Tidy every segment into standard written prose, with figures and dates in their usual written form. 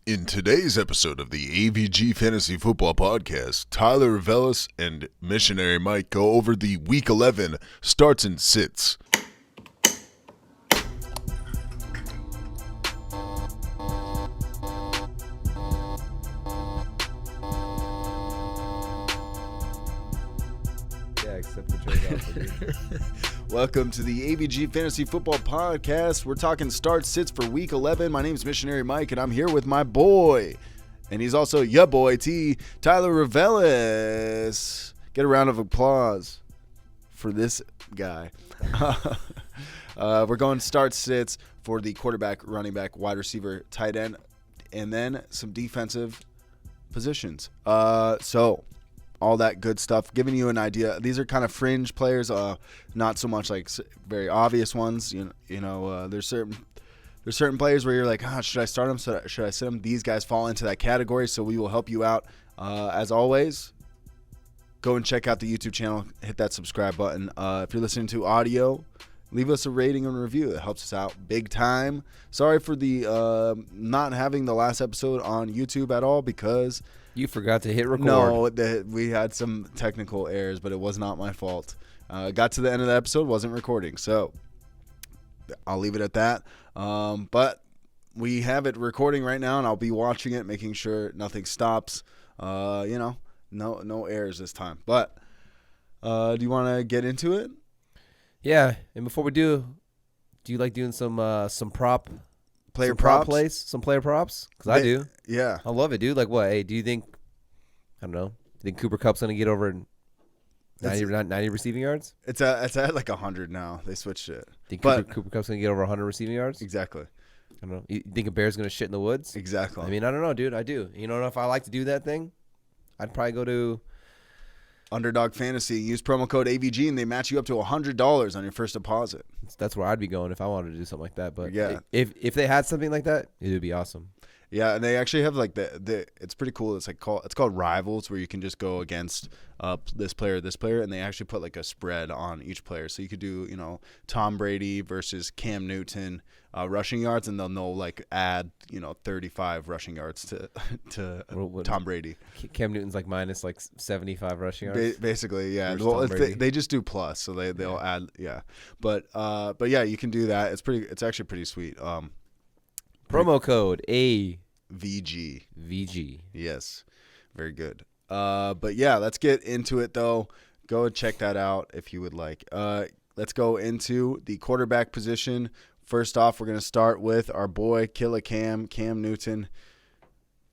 In today's episode of the AVG Fantasy Football Podcast, Tyler Velas and Missionary Mike go over the Week 11 starts and sits. Yeah, except the trade-off. Welcome to the AVG Fantasy Football Podcast. We're talking start sits for Week 11. My name is Missionary Mike, and I'm here with my boy, and he's also ya boy T, Tyler Revelis. Get a round of applause for this guy. We're going start sits for the quarterback, running back, wide receiver, tight end, and then some defensive positions. All that good stuff, giving you an idea. These are kind of fringe players, not so much like very obvious ones. You know, there's certain players where you're like, should I start them? Should I sit them? These guys fall into that category, so we will help you out. As always, go and check out the YouTube channel. Hit that subscribe button. If you're listening to audio, leave us a rating and review. It helps us out big time. Sorry for the not having the last episode on YouTube at all because You forgot to hit record. No, we had some technical errors, but it was not my fault. Got to the end of the episode, wasn't recording, so I'll leave it at that. But we have it recording right now, and I'll be watching it, making sure nothing stops. No errors this time. But do you want to get into it? Yeah, and before we do you like doing some prop? Player some props? plays? Some player props? Because I do. Yeah. I love it, dude. Like what? Hey, do you think, I don't know, you think Cooper Kupp's going to get over 90 receiving yards? It's at like 100 now. They switched it. Think Cooper Kupp's going to get over 100 receiving yards? Exactly. I don't know. You think a Bear's going to shit in the woods? Exactly. I mean, I don't know, dude. I do. You know, if I like to do that thing, I'd probably go to Underdog Fantasy. Use promo code AVG, and they match you up to $100 on your first deposit. That's where I'd be going if I wanted to do something like that. But yeah, if they had something like that, it would be awesome. Yeah, and they actually have like the it's pretty cool. It's called Rivals, where you can just go against this player, and they actually put like a spread on each player. So you could do, Tom Brady versus Cam Newton rushing yards, and they'll like add 35 rushing yards to Tom Brady. Cam Newton's like minus like 75 rushing yards. Basically, yeah. Well, they just do plus, so they'll add, yeah. But yeah, you can do that. It's actually pretty sweet. Promo code AVG. VG. Yes. Very good. But yeah, let's get into it though. Go and check that out if you would like. Let's go into the quarterback position. First off, we're going to start with our boy Killer Cam Newton,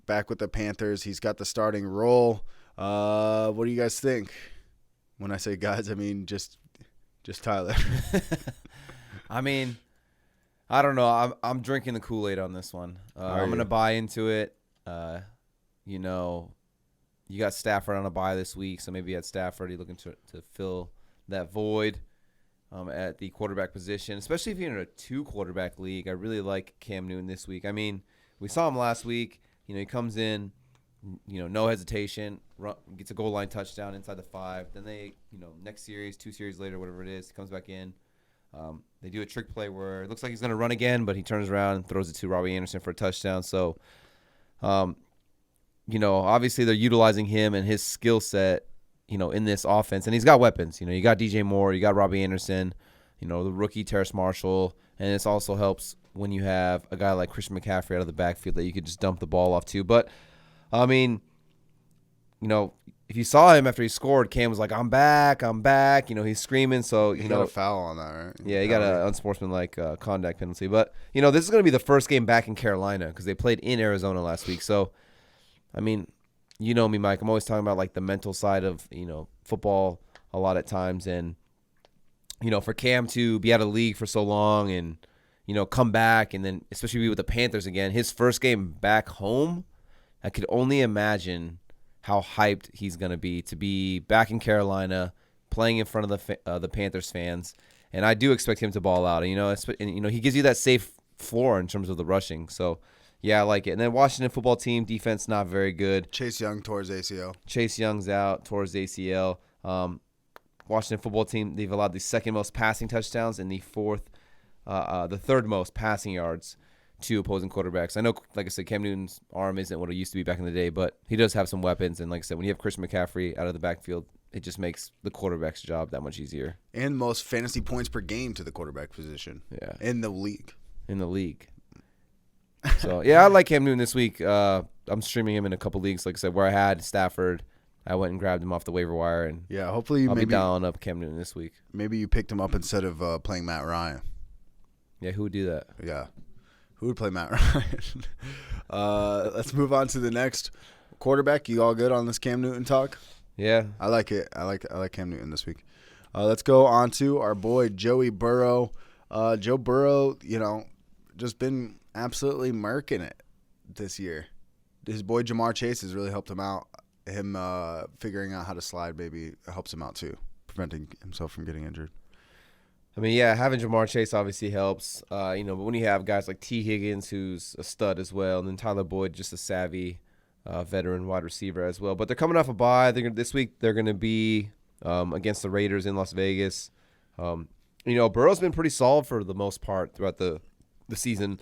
back with the Panthers. He's got the starting role. What do you guys think? When I say guys, I mean just Tyler. I mean, I don't know. I'm drinking the Kool-Aid on this one. I'm going to buy into it. You got Stafford on a bye this week, so maybe you had Stafford. You're looking to fill that void at the quarterback position, especially if you're in a two-quarterback league. I really like Cam Newton this week. I mean, we saw him last week. He comes in, no hesitation, gets a goal line touchdown inside the 5. Then they, next series, 2 series later, whatever it is, he comes back in. They do a trick play where it looks like he's going to run again, but he turns around and throws it to Robbie Anderson for a touchdown. So, obviously they're utilizing him and his skill set, in this offense. And he's got weapons. You got DJ Moore, you got Robbie Anderson, the rookie Terrace Marshall. And this also helps when you have a guy like Christian McCaffrey out of the backfield that you could just dump the ball off to. But, I mean, if you saw him after he scored, Cam was like, I'm back. He's screaming. So, He got a foul on that, right? Yeah, he got an unsportsmanlike conduct penalty. But, this is going to be the first game back in Carolina because they played in Arizona last week. So, I mean, you know me, Mike. I'm always talking about, like, the mental side of, football a lot at times. And, for Cam to be out of the league for so long and, come back and then especially be with the Panthers again, his first game back home, I could only imagine how hyped he's going to be back in Carolina, playing in front of the Panthers fans. And I do expect him to ball out. And, he gives you that safe floor in terms of the rushing. So, yeah, I like it. And then Washington football team, defense not very good. Chase Young tore his ACL. Chase Young's out, tore his ACL. Washington football team, they've allowed the second most passing touchdowns and the third most passing yards two opposing quarterbacks. I know, like I said, Cam Newton's arm isn't what it used to be back in the day, but he does have some weapons. And like I said, when you have Christian McCaffrey out of the backfield, it just makes the quarterback's job that much easier. And most fantasy points per game to the quarterback position. Yeah. In the league. So, yeah, I like Cam Newton this week. I'm streaming him in a couple leagues. Like I said, where I had Stafford, I went and grabbed him off the waiver wire. And yeah, hopefully I'll be dialing up Cam Newton this week. Maybe you picked him up instead of playing Matt Ryan. Yeah, who would do that? Yeah. Who would play Matt Ryan? Let's move on to the next quarterback. You all good on this Cam Newton talk? Yeah. I like it. I like Cam Newton this week. Let's go on to our boy Joey Burrow. Joe Burrow, just been absolutely murking it this year. His boy Jamar Chase has really helped him out. Him figuring out how to slide maybe helps him out too, preventing himself from getting injured. I mean, yeah, having Jamar Chase obviously helps, but when you have guys like T. Higgins, who's a stud as well, and then Tyler Boyd, just a savvy veteran wide receiver as well. But they're coming off a bye. This week they're going to be against the Raiders in Las Vegas. Burrow's been pretty solid for the most part throughout the season.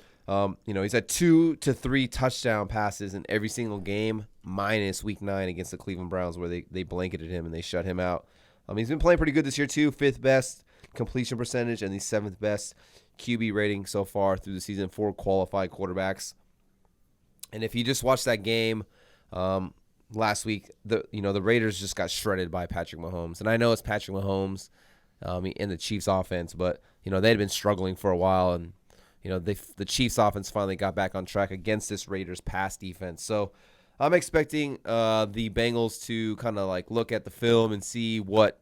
He's had 2 to 3 touchdown passes in every single game, minus Week 9 against the Cleveland Browns, where they blanketed him and they shut him out. He's been playing pretty good this year too, 5th best completion percentage and the 7th best QB rating so far through the season for qualified quarterbacks. And if you just watched that game last week, the Raiders just got shredded by Patrick Mahomes. And I know it's Patrick Mahomes and the Chiefs offense, but they had been struggling for a while, and the Chiefs offense finally got back on track against this Raiders pass defense. So I'm expecting the Bengals to kind of like look at the film and see what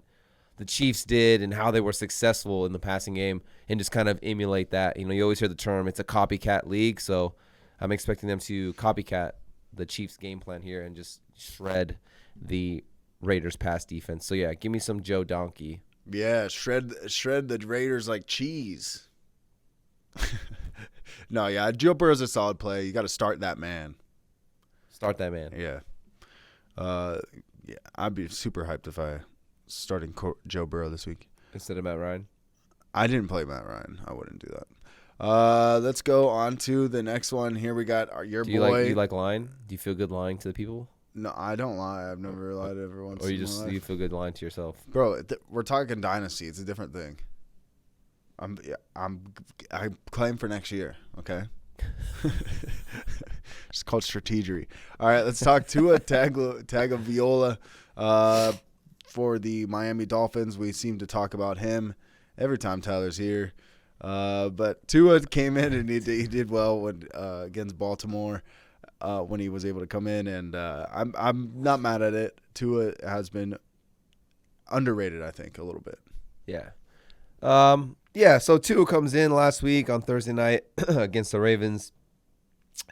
the Chiefs did and how they were successful in the passing game and just kind of emulate that. You always hear the term, it's a copycat league. So I'm expecting them to copycat the Chiefs game plan here and just shred the Raiders pass defense. So yeah, give me some Joe Donkey. Yeah, shred the Raiders like cheese. No, yeah, Joe Burrow's a solid play. You got to start that man. Yeah. Yeah, I'd be super hyped if I starting Joe Burrow this week instead of Matt Ryan. I didn't play Matt Ryan. I wouldn't do that. Let's go on to the next one. Here we got your boy. Do you like lying? Do you feel good lying to the people? No, I don't lie. I've never lied to everyone. Or you feel good lying to yourself? Bro, we're talking Dynasty. It's a different thing. I claim for next year, okay? It's called strategery. All right, let's talk Tua Tagovailoa for the Miami Dolphins. We seem to talk about him every time Tyler's here. But Tua came in and he did well when against Baltimore when he was able to come in, and I'm not mad at it. Tua has been underrated, I think, a little bit. Yeah. So Tua comes in last week on Thursday night against the Ravens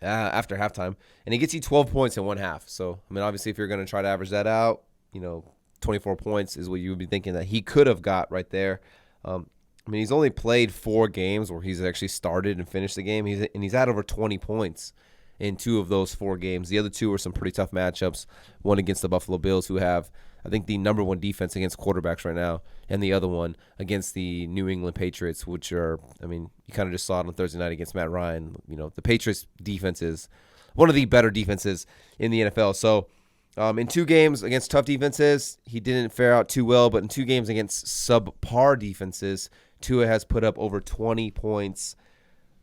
after halftime, and he gets you 12 points in one half. So, I mean, obviously, if you're going to try to average that out, 24 points is what you would be thinking that he could have got right there. He's only played 4 games where he's actually started and finished the game. He's had over 20 points in 2 of those 4 games. The other 2 were some pretty tough matchups, one against the Buffalo Bills, who have, I think, the number 1 defense against quarterbacks right now, and the other one against the New England Patriots, which are, you kind of just saw it on Thursday night against Matt Ryan. The Patriots defense is one of the better defenses in the NFL. So in 2 games against tough defenses, he didn't fare out too well, but in 2 games against subpar defenses, Tua has put up over 20 points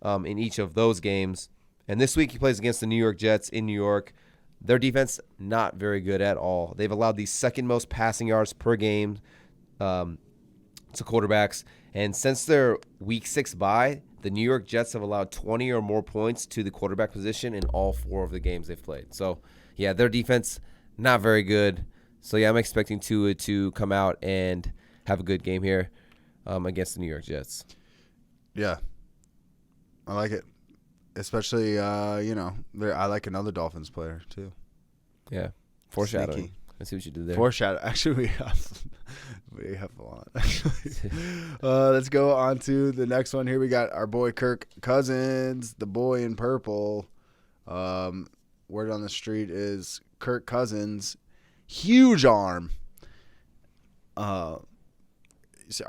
in each of those games. And this week he plays against the New York Jets in New York. Their defense, not very good at all. They've allowed the second most passing yards per game to quarterbacks. And since their Week 6 bye, the New York Jets have allowed 20 or more points to the quarterback position in all 4 of the games they've played. So, yeah, their defense, not very good. So, yeah, I'm expecting Tua to come out and have a good game here against the New York Jets. Yeah, I like it. Especially, I like another Dolphins player, too. Yeah. Foreshadowing. Sneaky. I see what you did there. Foreshadow. Actually, we have a lot, actually. Let's go on to the next one. Here we got our boy Kirk Cousins, the boy in purple. Word on the street is Kirk Cousins, huge arm. Are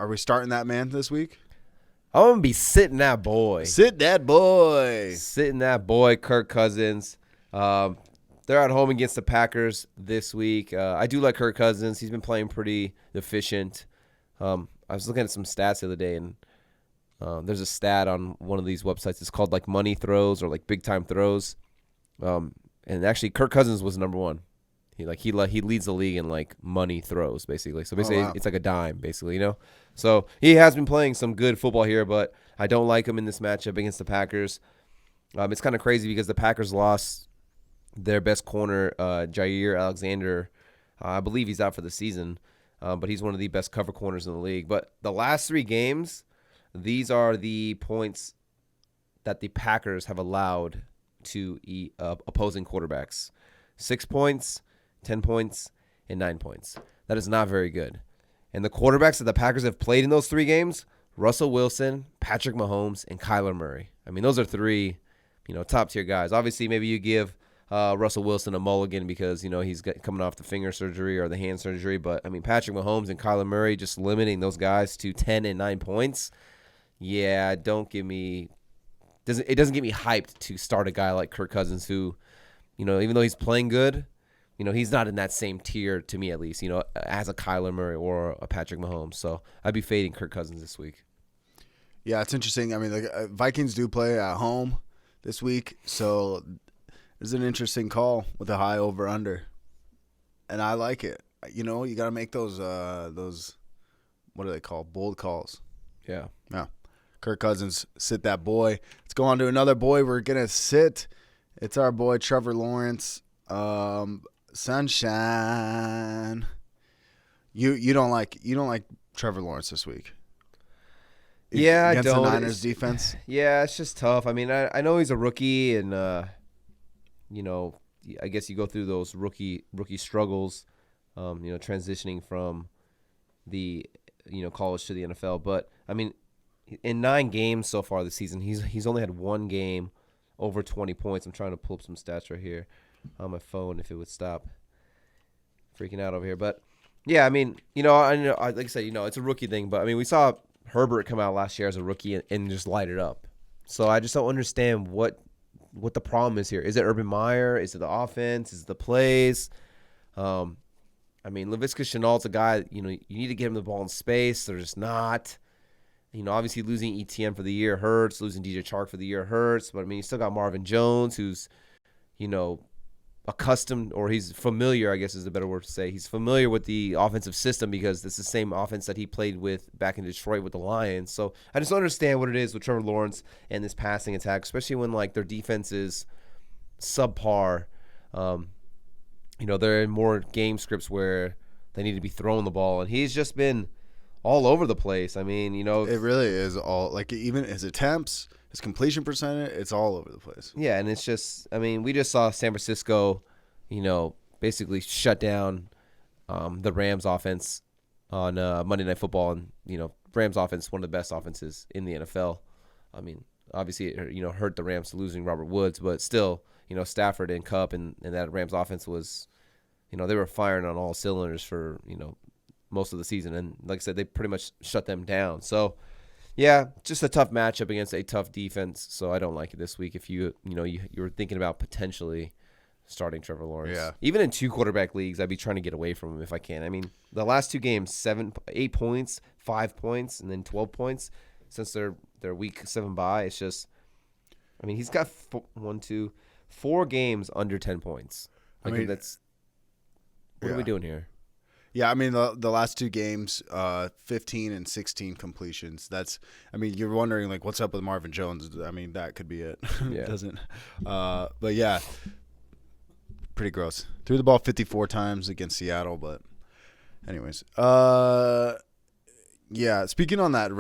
we starting that man this week? I'm going to be sitting that boy. Sit that boy. Sitting that boy, Kirk Cousins. They're at home against the Packers this week. I do like Kirk Cousins. He's been playing pretty efficient. I was looking at some stats the other day, and there's a stat on one of these websites. It's called like money throws or like big time throws. And actually, Kirk Cousins was number one. He leads the league in like money throws basically. So basically, It's like a dime basically, you know. So he has been playing some good football here, but I don't like him in this matchup against the Packers. It's kind of crazy because the Packers lost their best corner, Jair Alexander. I believe he's out for the season, but he's one of the best cover corners in the league. But the last 3 games, these are the points that the Packers have allowed to opposing quarterbacks. 6 points, 10 points, and 9 points. That is not very good. And the quarterbacks that the Packers have played in those 3 games, Russell Wilson, Patrick Mahomes, and Kyler Murray. I mean, those are 3, top-tier guys. Obviously, maybe you give Russell Wilson a mulligan because, he's coming off the finger surgery or the hand surgery. But, I mean, Patrick Mahomes and Kyler Murray, just limiting those guys to 10 and 9 points. Yeah, it doesn't get me hyped to start a guy like Kirk Cousins who, even though he's playing good, he's not in that same tier to me at least, as a Kyler Murray or a Patrick Mahomes. So I'd be fading Kirk Cousins this week. Yeah, it's interesting. I mean, the Vikings do play at home this week, so it's an interesting call with a high over-under, and I like it. You got to make those what are they called? Bold calls. Yeah. Yeah. Kirk Cousins, sit that boy. Let's go on to another boy we're going to sit. It's our boy Trevor Lawrence. Sunshine. You don't like Trevor Lawrence this week? Yeah, against I don't. The Niners defense. Yeah, it's just tough. I mean, I know he's a rookie, and I guess you go through those rookie struggles, transitioning from the college to the NFL. But I mean, in 9 games so far this season, he's only had 1 game over 20 points. I'm trying to pull up some stats right here on my phone if it would stop freaking out over here. But yeah, I mean, I know, like I said, it's a rookie thing. But I mean, we saw Herbert come out last year as a rookie and just light it up. So I just don't understand what the problem is here. Is it Urban Meyer? Is it the offense? Is it the plays? I mean, Laviska Shenault's a guy, you need to get him the ball in space. They're just not. Obviously losing ETN for the year hurts. Losing DJ Chark for the year hurts. But, I mean, you still got Marvin Jones who's, accustomed, or he's familiar, I guess is a better word to say. He's familiar with the offensive system because it's the same offense that he played with back in Detroit with the Lions. So I just don't understand what it is with Trevor Lawrence and this passing attack, especially when their defense is subpar. They're in more game scripts where they need to be throwing the ball, and he's just been all over the place. I mean, it really is all even his attempts. His completion percentage, it's all over the place. Yeah, and it's just, I mean, we just saw San Francisco, basically shut down the Rams offense on Monday Night Football. And, Rams offense, one of the best offenses in the NFL. I mean, obviously, it, hurt the Rams losing Robert Woods, but still, Stafford and Kupp and that Rams offense was, they were firing on all cylinders for, most of the season. And like I said, they pretty much shut them down. So, yeah, just a tough matchup against a tough defense, so I don't like it this week. If you were thinking about potentially starting Trevor Lawrence, yeah, even in 2 quarterback leagues, I'd be trying to get away from him if I can. I mean, the last 2 games, 8 points, 5 points, and then 12 points since their week 7 bye. It's just, I mean, he's got 4 games under 10 points. What are we doing here? Yeah, I mean, the last 2 games, 15 and 16 completions. You're wondering, what's up with Marvin Jones? I mean, that could be it. Yeah. Doesn't. But, yeah, pretty gross. Threw the ball 54 times against Seattle, but anyways. Yeah, speaking on that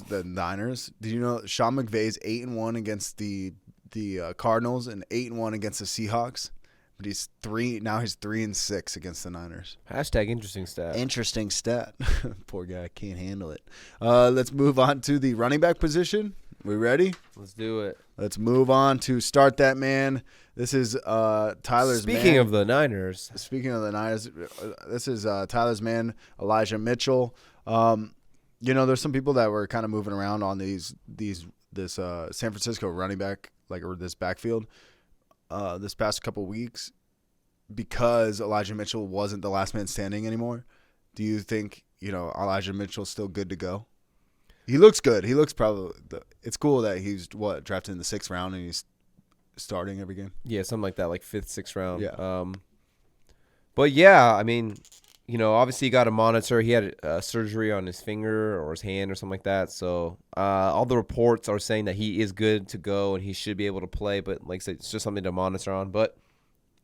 the Niners, did you know Sean McVay's 8-1 against the Cardinals and 8-1 against the Seahawks? But he's 3-6 against the Niners. Hashtag interesting stat. Interesting stat. Poor guy can't handle it. Let's move on to the running back position. We ready? Let's do it. Let's move on to start that man. This is Tyler's man. Speaking of the Niners, this is Tyler's man, Elijah Mitchell. There's some people that were kind of moving around on this San Francisco running back, or this backfield, this past couple weeks, because Elijah Mitchell wasn't the last man standing anymore. Do you think Elijah Mitchell's still good to go? He looks good. He looks it's cool that he's drafted in the 6th round and he's starting every game. Yeah, something like that, like 5th, 6th round. Yeah. But yeah, I mean, obviously you got to monitor. He had surgery on his finger or his hand or something like that. So all the reports are saying that he is good to go and he should be able to play. But like I said, it's just something to monitor on. But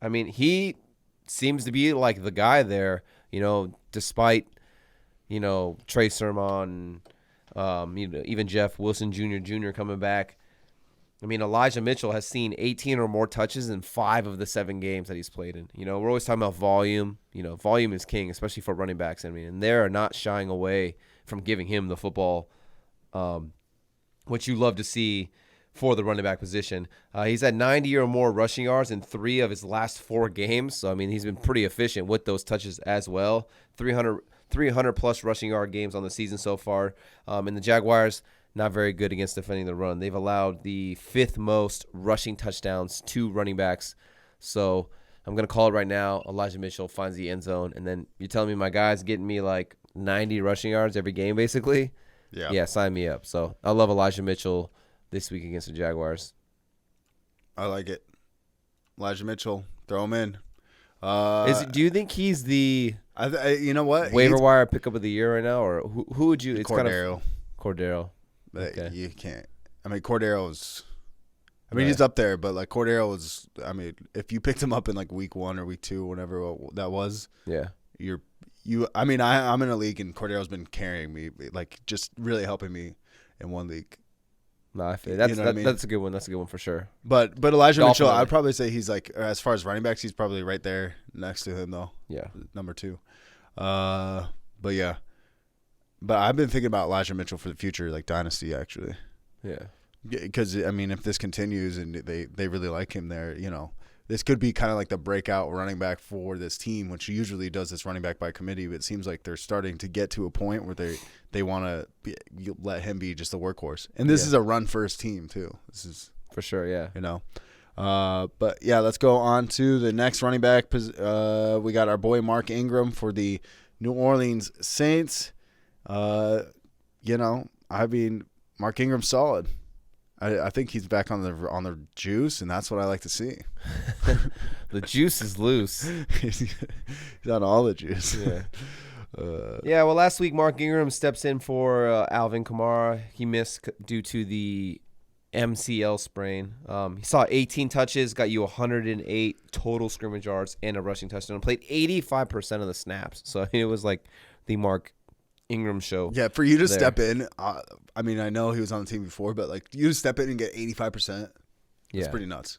I mean, he seems to be like the guy there. Despite Trey Sermon. Even Jeff Wilson Jr. coming back. I mean, Elijah Mitchell has seen 18 or more touches in 5 of the 7 games that he's played in. We're always talking about volume. Volume is king, especially for running backs. I mean, and they're not shying away from giving him the football, which you love to see for the running back position. He's had 90 or more rushing yards in 3 of his last 4 games. So, I mean, he's been pretty efficient with those touches as well. 300-plus rushing yard games on the season so far. And the Jaguars, not very good against defending the run. They've allowed the 5th most rushing touchdowns to running backs. So I'm going to call it right now. Elijah Mitchell finds the end zone. And then you're telling me my guy's getting me like 90 rushing yards every game basically? Yeah, sign me up. So I love Elijah Mitchell this week against the Jaguars. I like it. Elijah Mitchell, throw him in. Do you think he's the you know what? waiver wire pickup of the year right now, or who would you? It's Cordero. Cordero. Okay. You can't. I mean, Cordero's. I mean, he's up there, but like Cordero was. I mean, if you picked him up in like week 1 or week 2, whatever that was. Yeah. I mean, I'm in a league and Cordero's been carrying me, like just really helping me in one league. No, I feel that's a good one. That's a good one for sure. But Elijah Mitchell, I'd probably say he's like, as far as running backs, he's probably right there next to him though. Yeah, number 2. But yeah, but I've been thinking about Elijah Mitchell for the future, like Dynasty actually. Yeah, because I mean, if this continues and they really like him there, this could be kind of like the breakout running back for this team, which usually does this running back by committee. But it seems like they're starting to get to a point where they want to let him be just a workhorse. And this is a run-first team, too. This is for sure, yeah. But, yeah, let's go on to the next running back. We got our boy Mark Ingram for the New Orleans Saints. I mean, Mark Ingram's solid. I think he's back on the juice, and that's what I like to see. The juice is loose. He's on all the juice. Yeah. Well, last week Mark Ingram steps in for Alvin Kamara. He missed due to the MCL sprain. He saw 18 touches, got you 108 total scrimmage yards and a rushing touchdown. Played 85% of the snaps. So it was like the Mark Ingram show. Yeah, for you to step in, I mean, I know he was on the team before, but like you to step in and get 85%, it's pretty nuts.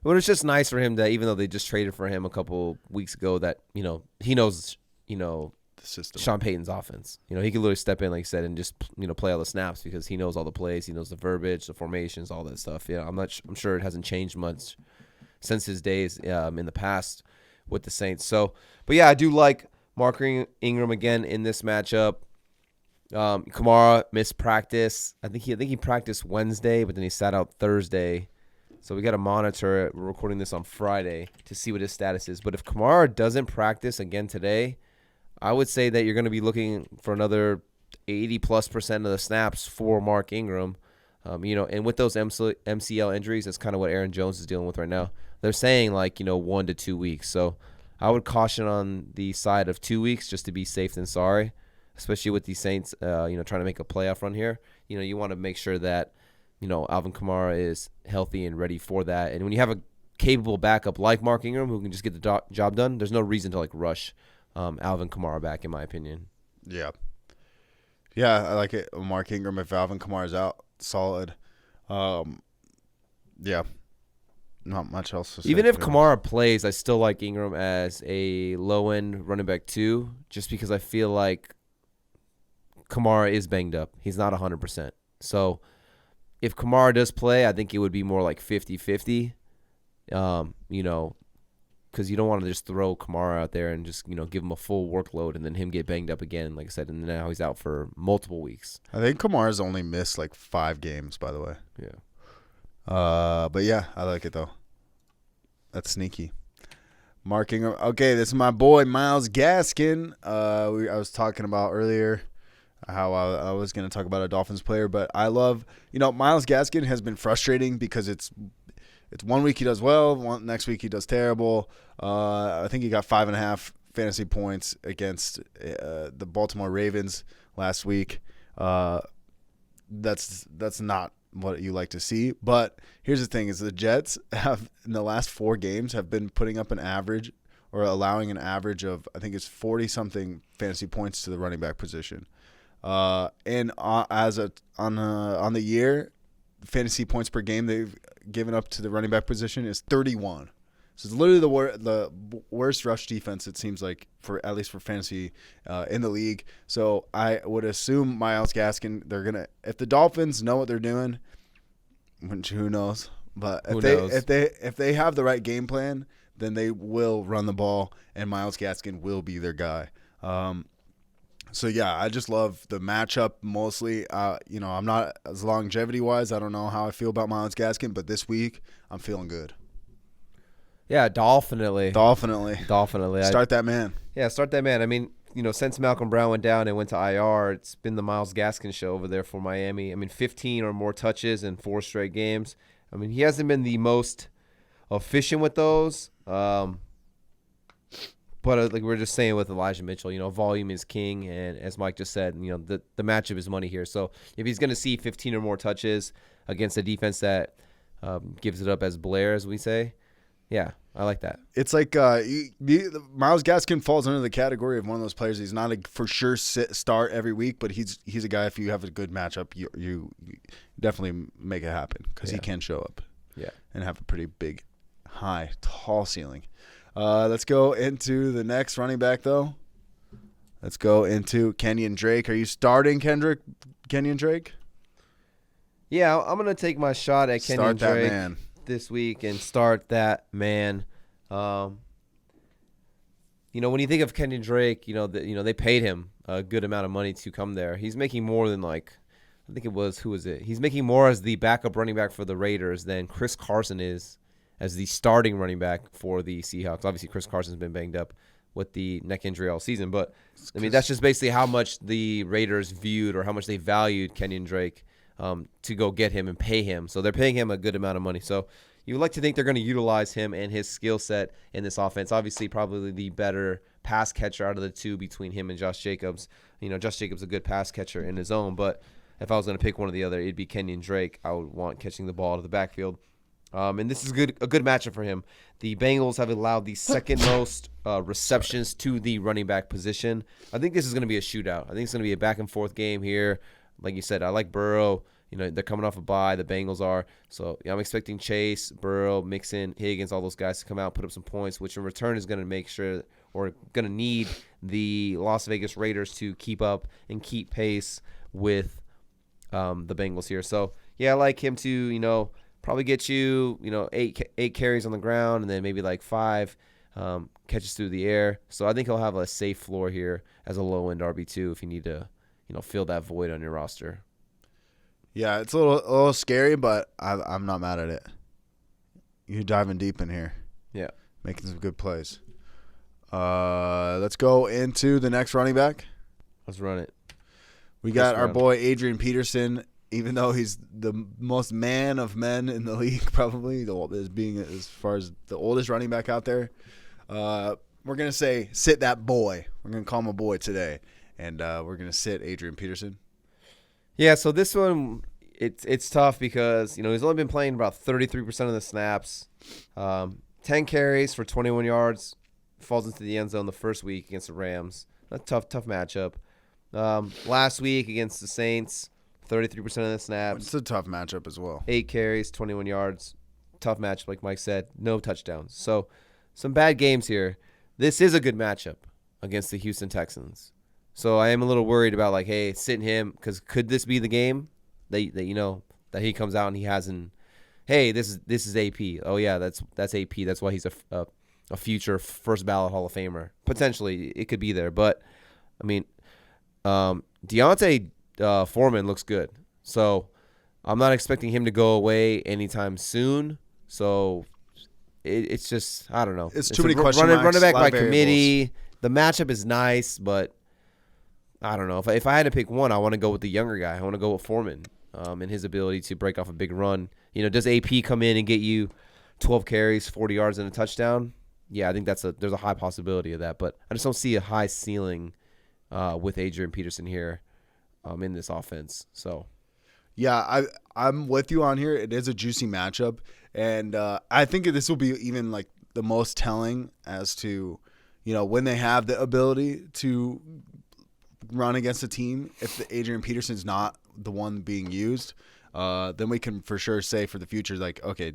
But it's just nice for him that even though they just traded for him a couple weeks ago, that he knows the system, Sean Payton's offense. He can literally step in, like you said, and just play all the snaps because he knows all the plays, he knows the verbiage, the formations, all that stuff. Yeah, I'm sure it hasn't changed much since his days in the past with the Saints. So, but yeah, I do like Mark Ingram again in this matchup. Kamara missed practice. I think he practiced Wednesday, but then he sat out Thursday. So we got to monitor it. We're recording this on Friday to see what his status is. But if Kamara doesn't practice again today, I would say that you're going to be looking for another 80+% of the snaps for Mark Ingram. And with those MCL injuries, that's kind of what Aaron Jones is dealing with right now. They're saying 1 to 2 weeks. So I would caution on the side of 2 weeks just to be safe than sorry, especially with these Saints, trying to make a playoff run here. You want to make sure that, Alvin Kamara is healthy and ready for that. And when you have a capable backup like Mark Ingram who can just get the job done, there's no reason to rush Alvin Kamara back, in my opinion. Yeah. Yeah, I like it. Mark Ingram, if Alvin Kamara's out, solid. Yeah. Not much else to say. Even if Kamara plays, I still like Ingram as a low-end running back too, just because I feel like Kamara is banged up. He's not 100%. So if Kamara does play, I think it would be more like 50-50. because you don't want to just throw Kamara out there and just, give him a full workload and then him get banged up again, like I said, and now he's out for multiple weeks. I think Kamara's only missed like 5 games, by the way. Yeah. But yeah, I like it though. That's sneaky. Okay, this is my boy Myles Gaskin. I was talking about earlier how I was going to talk about a Dolphins player, but I love, Myles Gaskin has been frustrating because it's 1 week he does well, next week he does terrible. I think he got 5.5 fantasy points against the Baltimore Ravens last week. That's not what you like to see. But here's the thing: is the Jets have in the last 4 games have been putting up an average or allowing an average of, I think it's 40 something fantasy points to the running back position. And on the year, fantasy points per game they've given up to the running back position is 31. So it's literally the worst rush defense, it seems like, for at least for fantasy in the league. So I would assume Myles Gaskin, if the Dolphins know what they're doing, which who knows, but if they have the right game plan, then they will run the ball and Myles Gaskin will be their guy. So yeah, I just love the matchup mostly. I'm not as longevity wise. I don't know how I feel about Myles Gaskin, but this week I'm feeling good. Yeah, definitely. Start that man. Yeah, start that man. I mean, since Malcolm Brown went down and went to IR, it's been the Myles Gaskin show over there for Miami. I mean, 15 or more touches in 4 straight games. I mean, he hasn't been the most efficient with those. But like we were just saying with Elijah Mitchell, volume is king. And as Mike just said, the matchup is money here. So if he's going to see 15 or more touches against a defense that gives it up as Blair, as we say, yeah, I like that. It's like Myles Gaskin falls under the category of one of those players. He's not a for sure start every week, but he's a guy, if you have a good matchup, you definitely make it happen because he can show up and have a pretty big, high, tall ceiling. Let's go into the next running back, though. Let's go into Kenyan Drake. Are you starting Kenyan Drake? Yeah, I'm going to take my shot at Kenyan Drake this week and start that man. When you think of Kenyan Drake, they paid him a good amount of money to come there. He's making more than who was it? He's making more as the backup running back for the Raiders than Chris Carson is as the starting running back for the Seahawks. Obviously, Chris Carson's been banged up with the neck injury all season, but I mean that's just basically how much the Raiders viewed or how much they valued Kenyan Drake to go get him and pay him. So they're paying him a good amount of money. So you would like to think they're going to utilize him and his skill set in this offense. Obviously, probably the better pass catcher out of the two between him and Josh Jacobs. Josh Jacobs is a good pass catcher in his own, but if I was going to pick one or the other, it'd be Kenyan Drake. I would want catching the ball out of the backfield. And this is a good matchup for him. The Bengals have allowed the second most receptions to the running back position. I think this is going to be a shootout. I think it's going to be a back-and-forth game here. Like you said, I like Burrow. They're coming off a bye. The Bengals are. So I'm expecting Chase, Burrow, Mixon, Higgins, all those guys to come out, put up some points, which in return is going to make sure or going to need the Las Vegas Raiders to keep up and keep pace with the Bengals here. So, yeah, I like him to, probably get you, 8 carries on the ground and then maybe like 5 catches through the air. So I think he'll have a safe floor here as a low-end RB2 if you need to, fill that void on your roster. Yeah, it's a little scary, but I'm not mad at it. You're diving deep in here. Yeah. Making some good plays. Let's go into the next running back. Let's run it. We got our boy Adrian Peterson. Even though he's the most man of men in the league, probably as far as the oldest running back out there, we're gonna say sit that boy. We're gonna call him a boy today, and we're gonna sit Adrian Peterson. Yeah, so this one it's tough because he's only been playing about 33% of the snaps, 10 carries for 21 yards, falls into the end zone the first week against the Rams. A tough matchup. Last week against the Saints. 33% of the snaps. It's a tough matchup as well. 8 carries, 21 yards. Tough matchup, like Mike said. No touchdowns. So some bad games here. This is a good matchup against the Houston Texans. So I am a little worried about, sitting him, because could this be the game that he comes out and he hasn't, hey, this is AP. Oh, yeah, that's AP. That's why he's a a future first ballot Hall of Famer. Potentially, it could be there. But, I mean, Deontay Foreman looks good. So, I'm not expecting him to go away anytime soon. So, it's just, I don't know. It's too many question marks. Running back by committee. The matchup is nice, but I don't know. If I had to pick one, I want to go with the younger guy. I want to go with Foreman and his ability to break off a big run. Does AP come in and get you 12 carries, 40 yards, and a touchdown? Yeah, I think there's a high possibility of that, but I just don't see a high ceiling with Adrian Peterson here in this offense. So, yeah, I'm with you on here. It is a juicy matchup, and I think this will be even like the most telling as to when they have the ability to run against a team. If Adrian Peterson's not the one being used, then we can for sure say for the future, like, okay.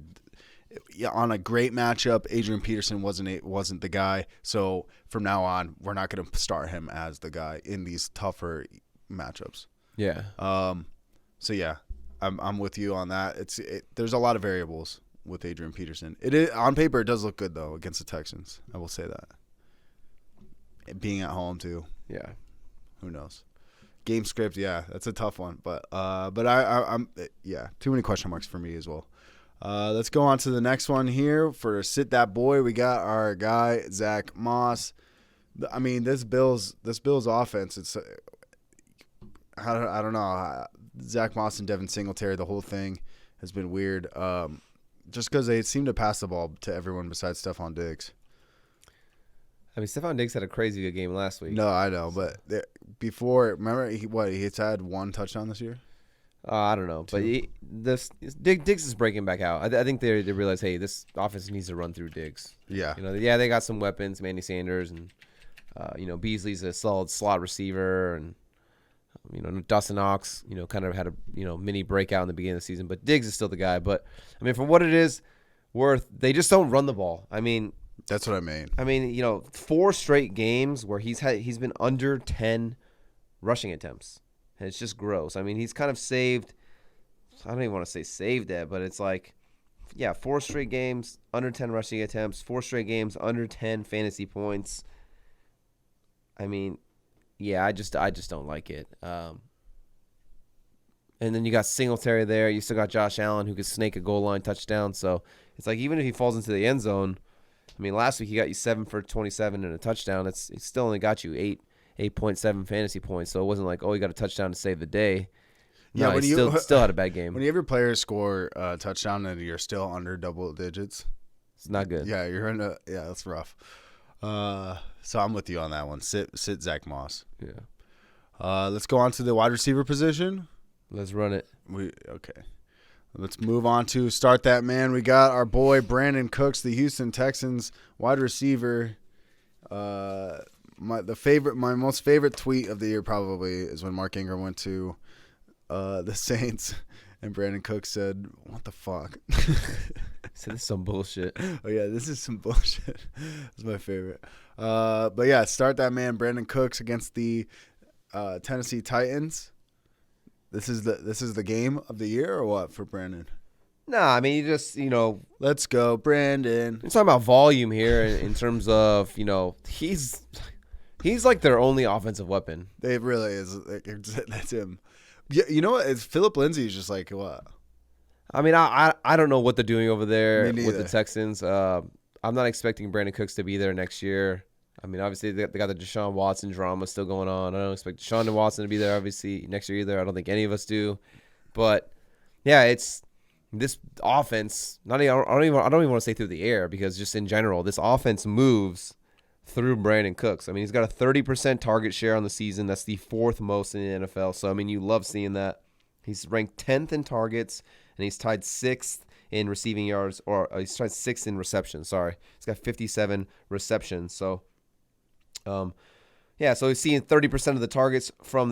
Yeah, on a great matchup, Adrian Peterson wasn't the guy. So from now on, we're not going to start him as the guy in these tougher matchups. Yeah. So yeah, I'm with you on that. There's a lot of variables with Adrian Peterson. It is on paper. It does look good though against the Texans. I will say that. Being at home too. Yeah. Who knows? Game script. Yeah, that's a tough one. But I'm too many question marks for me as well. Let's go on to the next one here for Sit That Boy. We got our guy Zach Moss. I mean, this Bills offense. It's I don't know. Zach Moss and Devin Singletary. The whole thing has been weird. Just because they seem to pass the ball to everyone besides Stephon Diggs. I mean, Stephon Diggs had a crazy good game last week. No, I know, but before, remember he's had one touchdown this year. I don't know, but Diggs is breaking back out. I think they realize, hey, this offense needs to run through Diggs. Yeah, they got some weapons, Manny Sanders, and Beasley's a solid slot receiver, and Dawson Knox, kind of had a mini breakout in the beginning of the season, but Diggs is still the guy. But I mean, for what it is worth, they just don't run the ball. I mean, that's what I mean. 4 straight games where he's been under 10 rushing attempts. And it's just gross. I mean, he's kind of saved. I don't even want to say saved it, but it's like, 4 straight games, under 10 rushing attempts, 4 straight games, under 10 fantasy points. I mean, I just don't like it. And then you got Singletary there. You still got Josh Allen who could snake a goal line touchdown. So it's like, even if he falls into the end zone, I mean, last week he got you 7 for 27 and a touchdown. It's still only got you 8.7 fantasy points, so it wasn't like, he got a touchdown to save the day. No, he still had a bad game. When you have your players score a touchdown and you're still under double digits, it's not good. Yeah, that's rough. So I'm with you on that one. Sit Zach Moss. Yeah. Let's go on to the wide receiver position. Let's run it. Okay. Let's move on to start that man. We got our boy Brandin Cooks, the Houston Texans wide receiver. My most favorite tweet of the year probably is when Mark Ingram went to the Saints and Brandin Cooks said, "What the fuck?" So this is some bullshit. Oh yeah, this is some bullshit. That's my favorite. But yeah, start that man, Brandin Cooks against the Tennessee Titans. This is the game of the year or what for Brandon? Nah, I mean, you just, let's go, Brandon. We're talking about volume here in terms of, he's like their only offensive weapon. It really is. That's him. Yeah, you know what? It's Phillip Lindsay is just like, what? I mean, I don't know what they're doing over there with the Texans. I'm not expecting Brandin Cooks to be there next year. I mean, obviously, they got the Deshaun Watson drama still going on. I don't expect Deshaun Watson to be there, obviously, next year either. I don't think any of us do. But, yeah, it's this offense. I don't even want to say through the air because just in general, this offense moves through Brandin Cooks. I mean, he's got a 30% target share on the season. That's the 4th most in the NFL. So, I mean, you love seeing that. He's ranked 10th in targets, and he's tied 6th in receiving yards, or he's tied 6th in receptions. Sorry. He's got 57 receptions. So, so he's seeing 30% of the targets from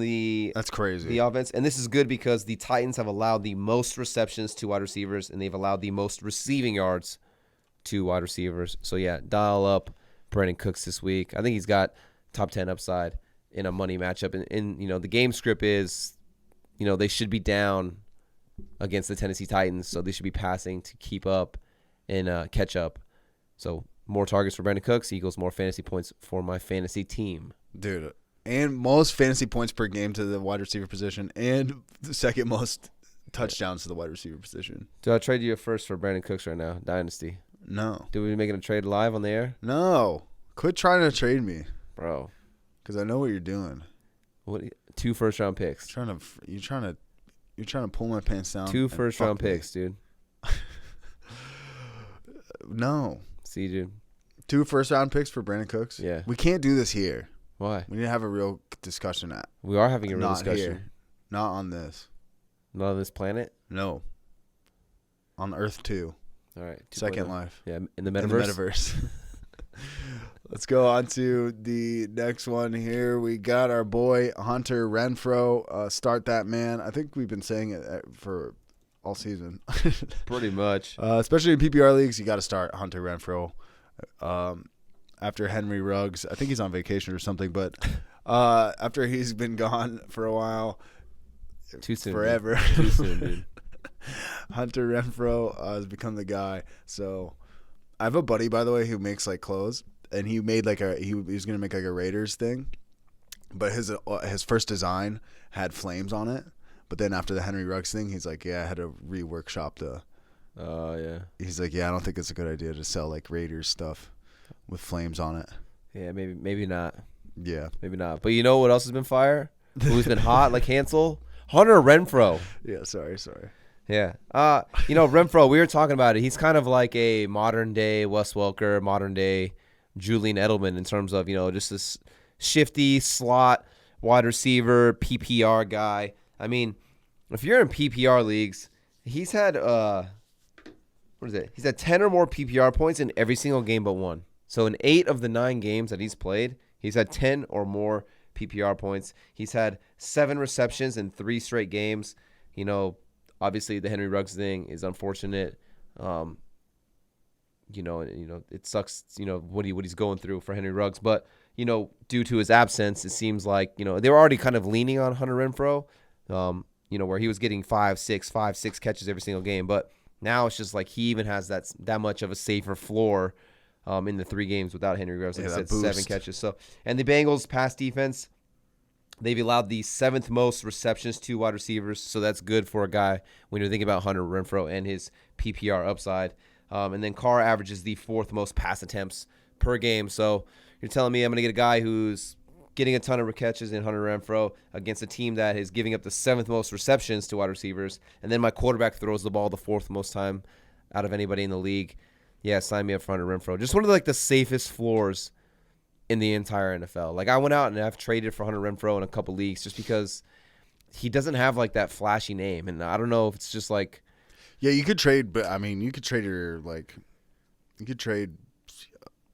that's crazy. The offense. And this is good because the Titans have allowed the most receptions to wide receivers, and they've allowed the most receiving yards to wide receivers. So, yeah, dial up Brandin Cooks this week. I think he's got top 10 upside in a money matchup. And the game script is, they should be down against the Tennessee Titans, so they should be passing to keep up and catch up. So More targets for Brandin Cooks equals more fantasy points for my fantasy team. Dude, and most fantasy points per game to the wide receiver position, and the second most touchdowns to the wide receiver position. Do I trade you a first for Brandin Cooks right now, Dynasty? No. Do we making a trade live on the air? No. Quit trying to trade me. Bro. Because I know what you're doing. What? 2 first-round picks. You're trying to pull my pants down. 2 first-round picks, dude. No. See, dude. 2 first-round picks for Brandin Cooks? Yeah. We can't do this here. Why? We need to have a real discussion. We are having a real discussion. Here. Not on this. Not on this planet? No. On Earth 2. All right. Second Life. Yeah, in the metaverse. In the metaverse. Let's go on to the next one here. We got our boy Hunter Renfrow. Start that man. I think we've been saying it for all season. Pretty much. Especially in PPR leagues, you got to start Hunter Renfrow. After Henry Ruggs, I think he's on vacation or something, but after he's been gone for a while, too soon, forever. Dude. Too soon, dude. Hunter Renfrow has become the guy. So I have a buddy, by the way, who makes like clothes, and he made like he was gonna make like a Raiders thing, but his first design had flames on it. But then after the Henry Ruggs thing, he's like, yeah, I had to reworkshop the. Oh yeah. He's like, yeah, I don't think it's a good idea to sell like Raiders stuff with flames on it. Yeah, maybe not. Yeah, maybe not. But you know what else has been fire? Who's been hot like Hansel? Hunter Renfrow. Yeah, sorry. Yeah. Renfrow, we were talking about it. He's kind of like a modern-day Wes Welker, modern-day Julian Edelman in terms of, just this shifty slot wide receiver, PPR guy. I mean, if you're in PPR leagues, he's had He's had 10 or more PPR points in every single game but one. So in 8 of the 9 games that he's played, he's had 10 or more PPR points. He's had 7 receptions in 3 straight games. Obviously the Henry Ruggs thing is unfortunate. It sucks, what he's going through for Henry Ruggs. But, due to his absence, it seems like, they were already kind of leaning on Hunter Renfrow, where he was getting 5, 6 catches every single game. But now it's just like he even has that much of a safer floor in the 3 games without Henry Ruggs. Like I said, 7 catches. So, and the Bengals pass defense, they've allowed the 7th most receptions to wide receivers, so that's good for a guy when you're thinking about Hunter Renfrow and his PPR upside. And then Carr averages the 4th most pass attempts per game. So you're telling me I'm going to get a guy who's getting a ton of catches in Hunter Renfrow against a team that is giving up the 7th most receptions to wide receivers, and then my quarterback throws the ball the 4th most time out of anybody in the league. Yeah, sign me up for Hunter Renfrow. Just one of the safest floors in the entire NFL. Like I went out and I've traded for Hunter Renfrow in a couple leagues just because he doesn't have that flashy name, and I don't know if it's just yeah, you could trade, but you could trade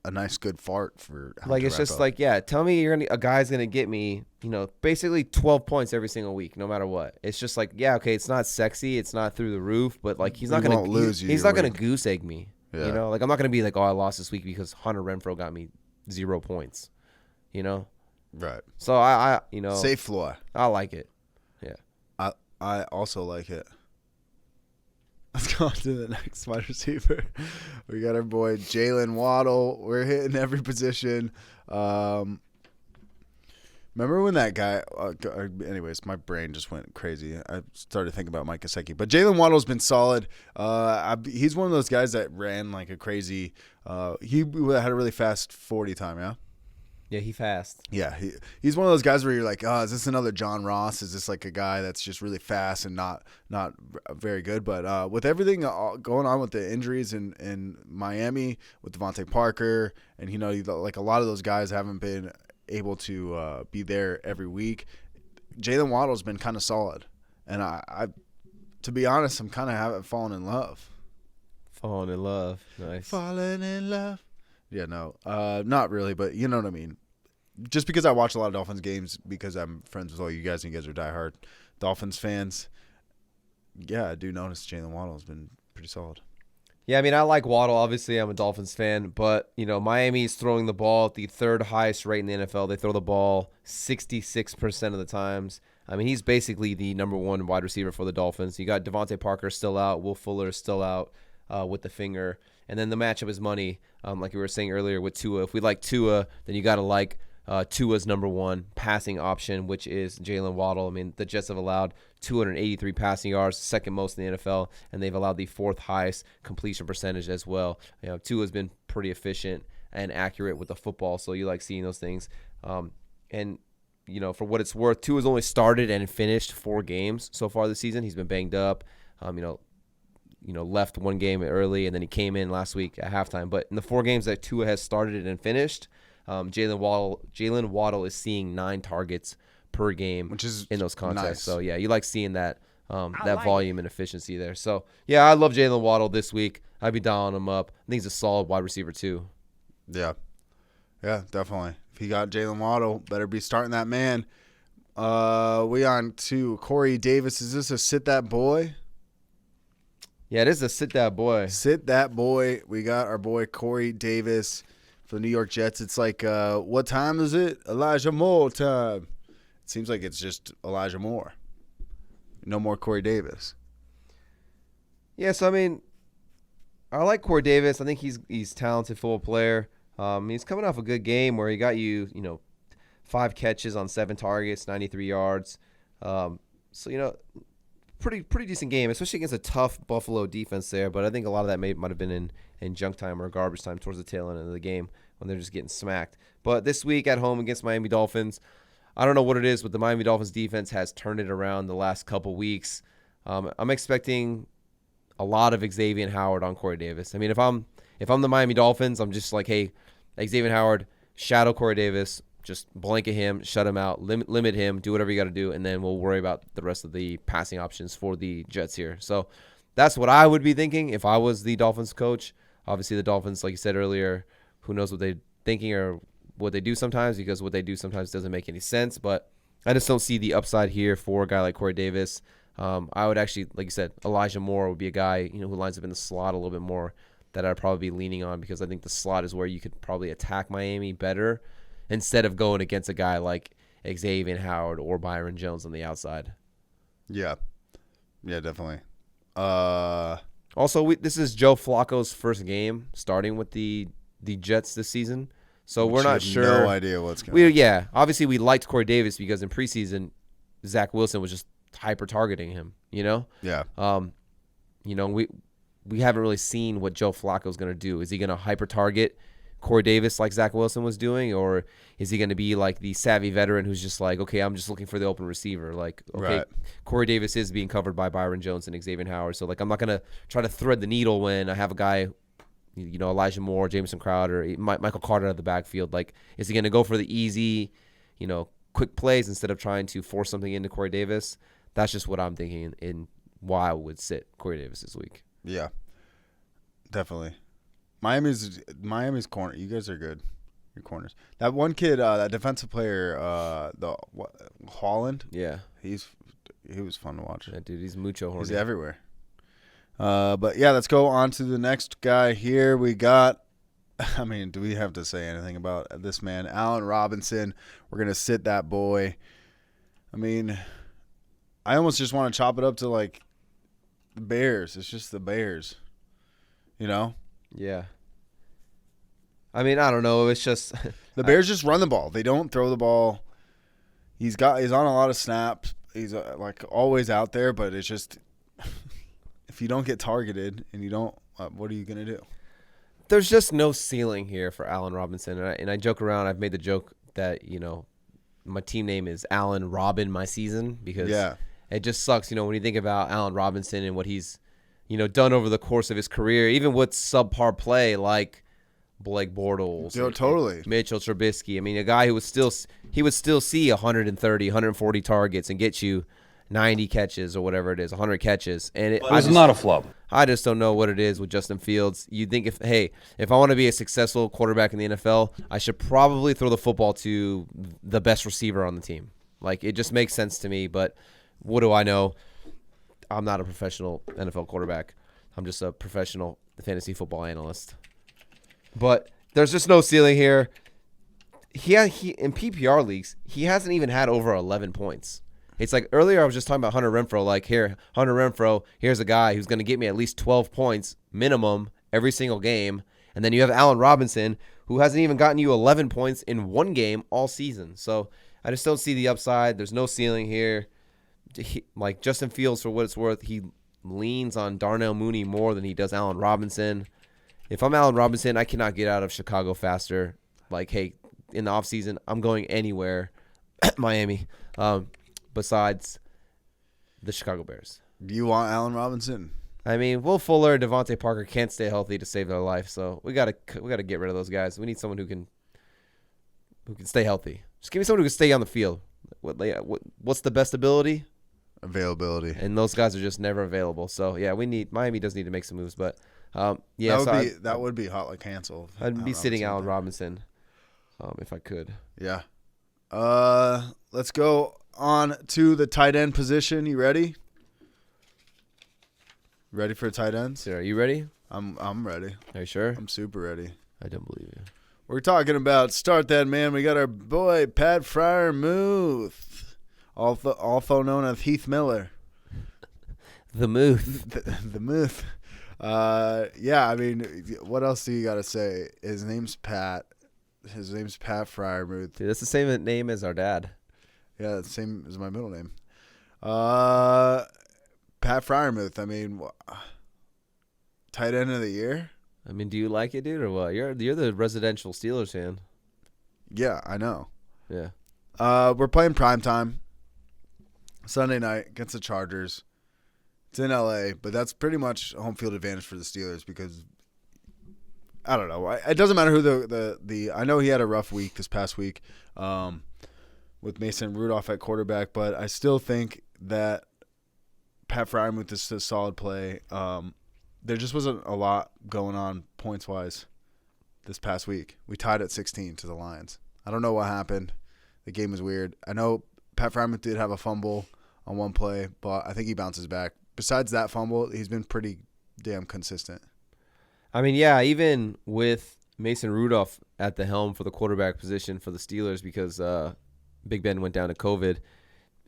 a nice good fart for Hunter it's just Renfrow. Tell me a guy's gonna get me basically 12 points every single week no matter what. It's just okay, it's not sexy, it's not through the roof, but he's not gonna lose you. He's not gonna goose egg me. Yeah. I'm not gonna be oh, I lost this week because Hunter Renfrow got me 0 points. Right. So I safe floor. I like it. Yeah. I also like it. Let's go on to the next wide receiver. We got our boy Jaylen Waddle. We're hitting every position. Remember when that guy anyways, my brain just went crazy. I started thinking about Mike Gesicki. But Jaylen Waddle's been solid. He's one of those guys that ran like a crazy he had a really fast 40 time, yeah? Yeah, he fast. Yeah, he's one of those guys where you're like, oh, is this another John Ross? Is this a guy that's just really fast and not very good? But with everything going on with the injuries in Miami with DeVonta Parker, and a lot of those guys haven't been able to be there every week, Jaylen Waddle's been kind of solid, and I to be honest, I'm kind of fallen in love. Falling in love, nice. Falling in love. Yeah, no, not really, but you know what I mean. Just because I watch a lot of Dolphins games because I'm friends with all you guys and you guys are diehard Dolphins fans, yeah, I do notice Jaylen Waddle has been pretty solid. Yeah, I like Waddle. Obviously, I'm a Dolphins fan, but, Miami's throwing the ball at the 3rd highest rate in the NFL. They throw the ball 66% of the times. He's basically the number 1 wide receiver for the Dolphins. You got DeVonta Parker still out. Will Fuller is still out with the finger. And then the matchup is money, like we were saying earlier with Tua. If we like Tua, then you got to like Tua's number one passing option, which is Jaylen Waddle. I mean, the Jets have allowed 283 passing yards, second most in the NFL, and they've allowed the fourth highest completion percentage as well. You know, Tua's been pretty efficient and accurate with the football, so you like seeing those things. And, you know, for what it's worth, Tua's only started and finished 4 games so far this season. He's been banged up, left one game early, and then he came in last week at halftime. But in the 4 games that Tua has started and finished, Jaylen Waddle is seeing 9 targets per game, which is in those contests. Nice. So yeah, you like seeing that volume and efficiency there. So yeah, I love Jaylen Waddle this week. I'd be dialing him up. I think he's a solid wide receiver too. Yeah, definitely. If you got Jaylen Waddle, better be starting that man. We on to Corey Davis. Is this a sit that boy? Yeah, it is a sit that boy. Sit that boy. We got our boy Corey Davis for the New York Jets. It's like, what time is it? Elijah Moore time. It seems like it's just Elijah Moore. No more Corey Davis. Yeah, so I mean, I like Corey Davis. I think he's a talented football player. He's coming off a good game where he got 5 catches on 7 targets, 93 yards. So pretty decent game, especially against a tough Buffalo defense there. But I think a lot of that might have been in junk time or garbage time towards the tail end of the game when they're just getting smacked. But this week at home against Miami Dolphins, I don't know what it is, but the Miami Dolphins defense has turned it around the last couple weeks. I'm expecting a lot of Xavier Howard on Corey Davis. I mean, if I'm the Miami Dolphins, I'm just like, hey, Xavier Howard, shadow Corey Davis, just blanket him, shut him out, limit him, do whatever you got to do, and then we'll worry about the rest of the passing options for the Jets here. So that's what I would be thinking if I was the Dolphins coach. Obviously, the Dolphins, like you said earlier, who knows what they're thinking or what they do sometimes, because what they do sometimes doesn't make any sense. But I just don't see the upside here for a guy like Corey Davis. I would actually, like you said, Elijah Moore would be a guy who lines up in the slot a little bit more that I'd probably be leaning on, because I think the slot is where you could probably attack Miami better instead of going against a guy like Xavier Howard or Byron Jones on the outside. Yeah, definitely. Also, this is Joe Flacco's first game starting with the Jets this season, so we're not sure. No idea what's going on. Yeah, obviously we liked Corey Davis because in preseason, Zach Wilson was just hyper targeting him. Yeah. We haven't really seen what Joe Flacco's going to do. Is he going to hyper target Corey Davis like Zach Wilson was doing, or is he going to be like the savvy veteran who's just like, okay, I'm just looking for the open receiver. Like, okay, right. Corey Davis is being covered by Byron Jones and Xavier Howard, so like I'm not going to try to thread the needle when I have a guy, Elijah Moore, Jamison Crowder, Michael Carter out of the backfield. Like, is he going to go for the easy, quick plays instead of trying to force something into Corey Davis? That's just what I'm thinking in why I would sit Corey Davis this week. Yeah, definitely. Miami's corner. You guys are good. Your corners. That one kid, that defensive player, Holland. Yeah, he was fun to watch. Yeah, dude, he's mucho horny. He's everywhere. But yeah, let's go on to the next guy here. We got. I mean, do we have to say anything about this man, Allen Robinson? We're gonna sit that boy. I mean, I almost just want to chop it up to like the Bears. It's just the Bears. Yeah. I mean, I don't know. It's just the Bears just run the ball. They don't throw the ball. He's on a lot of snaps. He's like always out there, but it's just if you don't get targeted and you don't, what are you gonna do? There's just no ceiling here for Allen Robinson, and I joke around. I've made the joke that my team name is Allen Robin my season, because it just sucks. When you think about Allen Robinson and what he's done over the course of his career, even with subpar play like Blake Bortles, totally, Mitchell Trubisky. I mean, a guy who would still see 130, 140 targets and get you 90 catches or whatever it is, 100 catches. And it's not a flub. I just don't know what it is with Justin Fields. You think if I want to be a successful quarterback in the NFL, I should probably throw the football to the best receiver on the team. Like, it just makes sense to me, but what do I know? I'm not a professional NFL quarterback. I'm just a professional fantasy football analyst. But there's just no ceiling here. He in PPR leagues, he hasn't even had over 11 points. It's like earlier I was just talking about Hunter Renfrow. Like, here, Hunter Renfrow, here's a guy who's going to get me at least 12 points minimum every single game. And then you have Allen Robinson, who hasn't even gotten you 11 points in one game all season. So I just don't see the upside. There's no ceiling here. Like Justin Fields, for what it's worth, he leans on Darnell Mooney more than he does Allen Robinson. If I'm Allen Robinson, I cannot get out of Chicago faster. Like, hey, in the offseason, I'm going anywhere, Miami, besides the Chicago Bears. Do you want Allen Robinson? I mean, Will Fuller and Devontae Parker can't stay healthy to save their life, so we gotta get rid of those guys. We need someone who can stay healthy. Just give me someone who can stay on the field. What's the best ability? Availability. And those guys are just never available. So yeah, Miami does need to make some moves, but that would be hot like cancel. I'd be sitting Allen Robinson if I could. Yeah. Let's go on to the tight end position. You ready? Ready for tight ends? Are you ready? I'm ready. Are you sure? I'm super ready. I don't believe you. We're talking about start that man. We got our boy Pat Freiermuth, also known as Heath Miller. The Muth. The Muth. Yeah, I mean, what else do you got to say? His name's Pat. His name's Pat Freiermuth. Dude, that's the same name as our dad. Yeah, the same as my middle name. Pat Freiermuth. I mean, tight end of the year. I mean, do you like it, dude, or what? You're the residential Steelers fan. Yeah, I know. Yeah. We're playing primetime Sunday night against the Chargers. It's in LA, but that's pretty much home field advantage for the Steelers because I don't know. It doesn't matter who the I know he had a rough week this past week with Mason Rudolph at quarterback, but I still think that Pat Freiermuth is a solid play. There just wasn't a lot going on points-wise this past week. We tied at 16 to the Lions. I don't know what happened. The game was weird. I know Pat Freiermuth did have a fumble on one play, but I think he bounces back. Besides that fumble, he's been pretty damn consistent. I mean, yeah, even with Mason Rudolph at the helm for the quarterback position for the Steelers because Big Ben went down to COVID,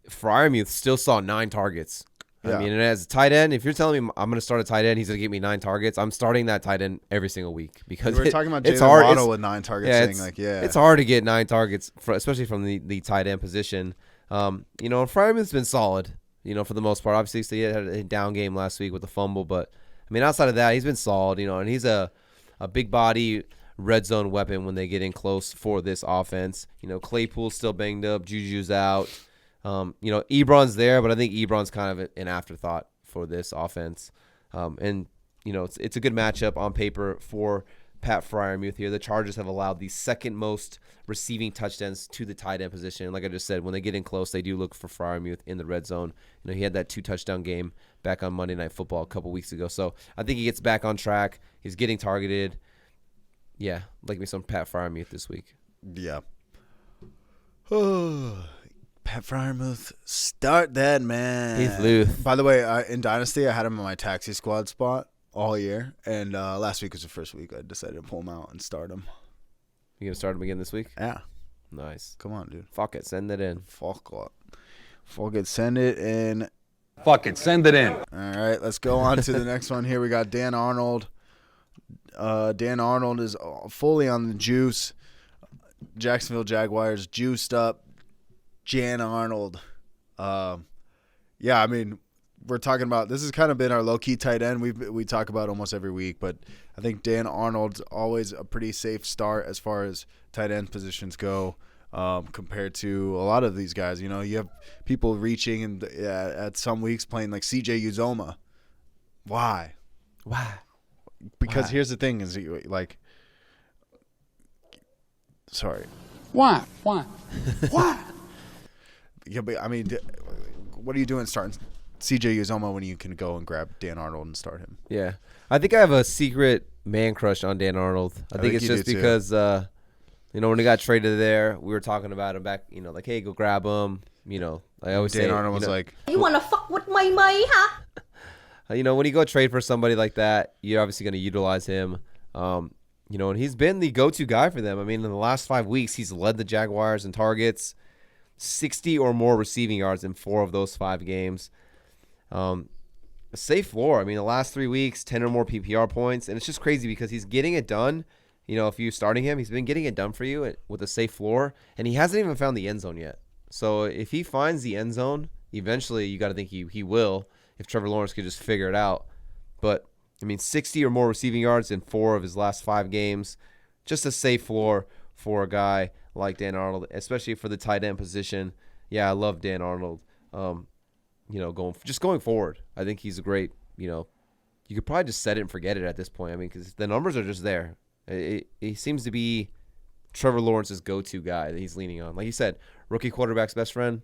Freiermuth still saw 9 targets. Yeah. I mean, and as a tight end, if you're telling me I'm going to start a tight end, he's going to get me 9 targets, I'm starting that tight end every single week because we're talking about Jaylen Waddle with 9 targets. It's hard to get 9 targets, especially from the tight end position. Freiermuth's been solid, for the most part. Obviously, he had a down game last week with the fumble, but I mean, outside of that, he's been solid. And he's a big body red zone weapon when they get in close for this offense. Claypool's still banged up, Juju's out. Ebron's there, but I think Ebron's kind of an afterthought for this offense. It's a good matchup on paper for Pat Freiermuth here. The Chargers have allowed the second most receiving touchdowns to the tight end position. Like I just said, when they get in close, they do look for Freiermuth in the red zone. He had that 2-touchdown game back on Monday Night Football a couple weeks ago. So I think he gets back on track. He's getting targeted. Yeah, like me some Pat Freiermuth this week. Yeah. Pat Freiermuth, start that man. He's loose. By the way, in Dynasty, I had him in my taxi squad spot all year, and last week was the first week I decided to pull him out and start him. You gonna start him again this week? Yeah. Nice. Come on, dude. Fuck it, send it in. Fuck it, send it in. Fuck it, send it in. All right, let's go on to the next one here. We got Dan Arnold. Dan Arnold is fully on the juice. Jacksonville Jaguars juiced up. Jan Arnold. Yeah, I mean, we're talking about this has kind of been our low-key tight end we talk about almost every week, but I think Dan Arnold's always a pretty safe start as far as tight end positions go compared to a lot of these guys. You have people reaching and at some weeks playing like CJ Uzoma. Why? Because here's the thing is like sorry. Why? Yeah, but I mean, what are you doing starting CJ Uzoma when you can go and grab Dan Arnold and start him? Yeah. I think I have a secret man crush on Dan Arnold. I think it's just because, when he got traded there, we were talking about him back, like, hey, go grab him. I always say. Dan Arnold was like, you want to fuck with my money, huh? When you go trade for somebody like that, you're obviously going to utilize him. And he's been the go-to guy for them. I mean, in the last 5 weeks, he's led the Jaguars in targets, 60 or more receiving yards in 4 of those 5 games. a safe floor. I mean, the last 3 weeks, 10 or more PPR points, and it's just crazy because he's getting it done. You know, if you're starting him, he's been getting it done for you with a safe floor, and he hasn't even found the end zone yet. So if he finds the end zone, eventually you got to think he will, if Trevor Lawrence could just figure it out. But, I mean, 60 or more receiving yards in 4 of his last 5 games. Just a safe floor for a guy like Dan Arnold, especially for the tight end position. Yeah, I love Dan Arnold. You know, going forward, I think he's a great, you know, you could probably just set it and forget it at this point. I mean, because the numbers are just there. He seems to be Trevor Lawrence's go-to guy that he's leaning on. Like you said, rookie quarterback's best friend.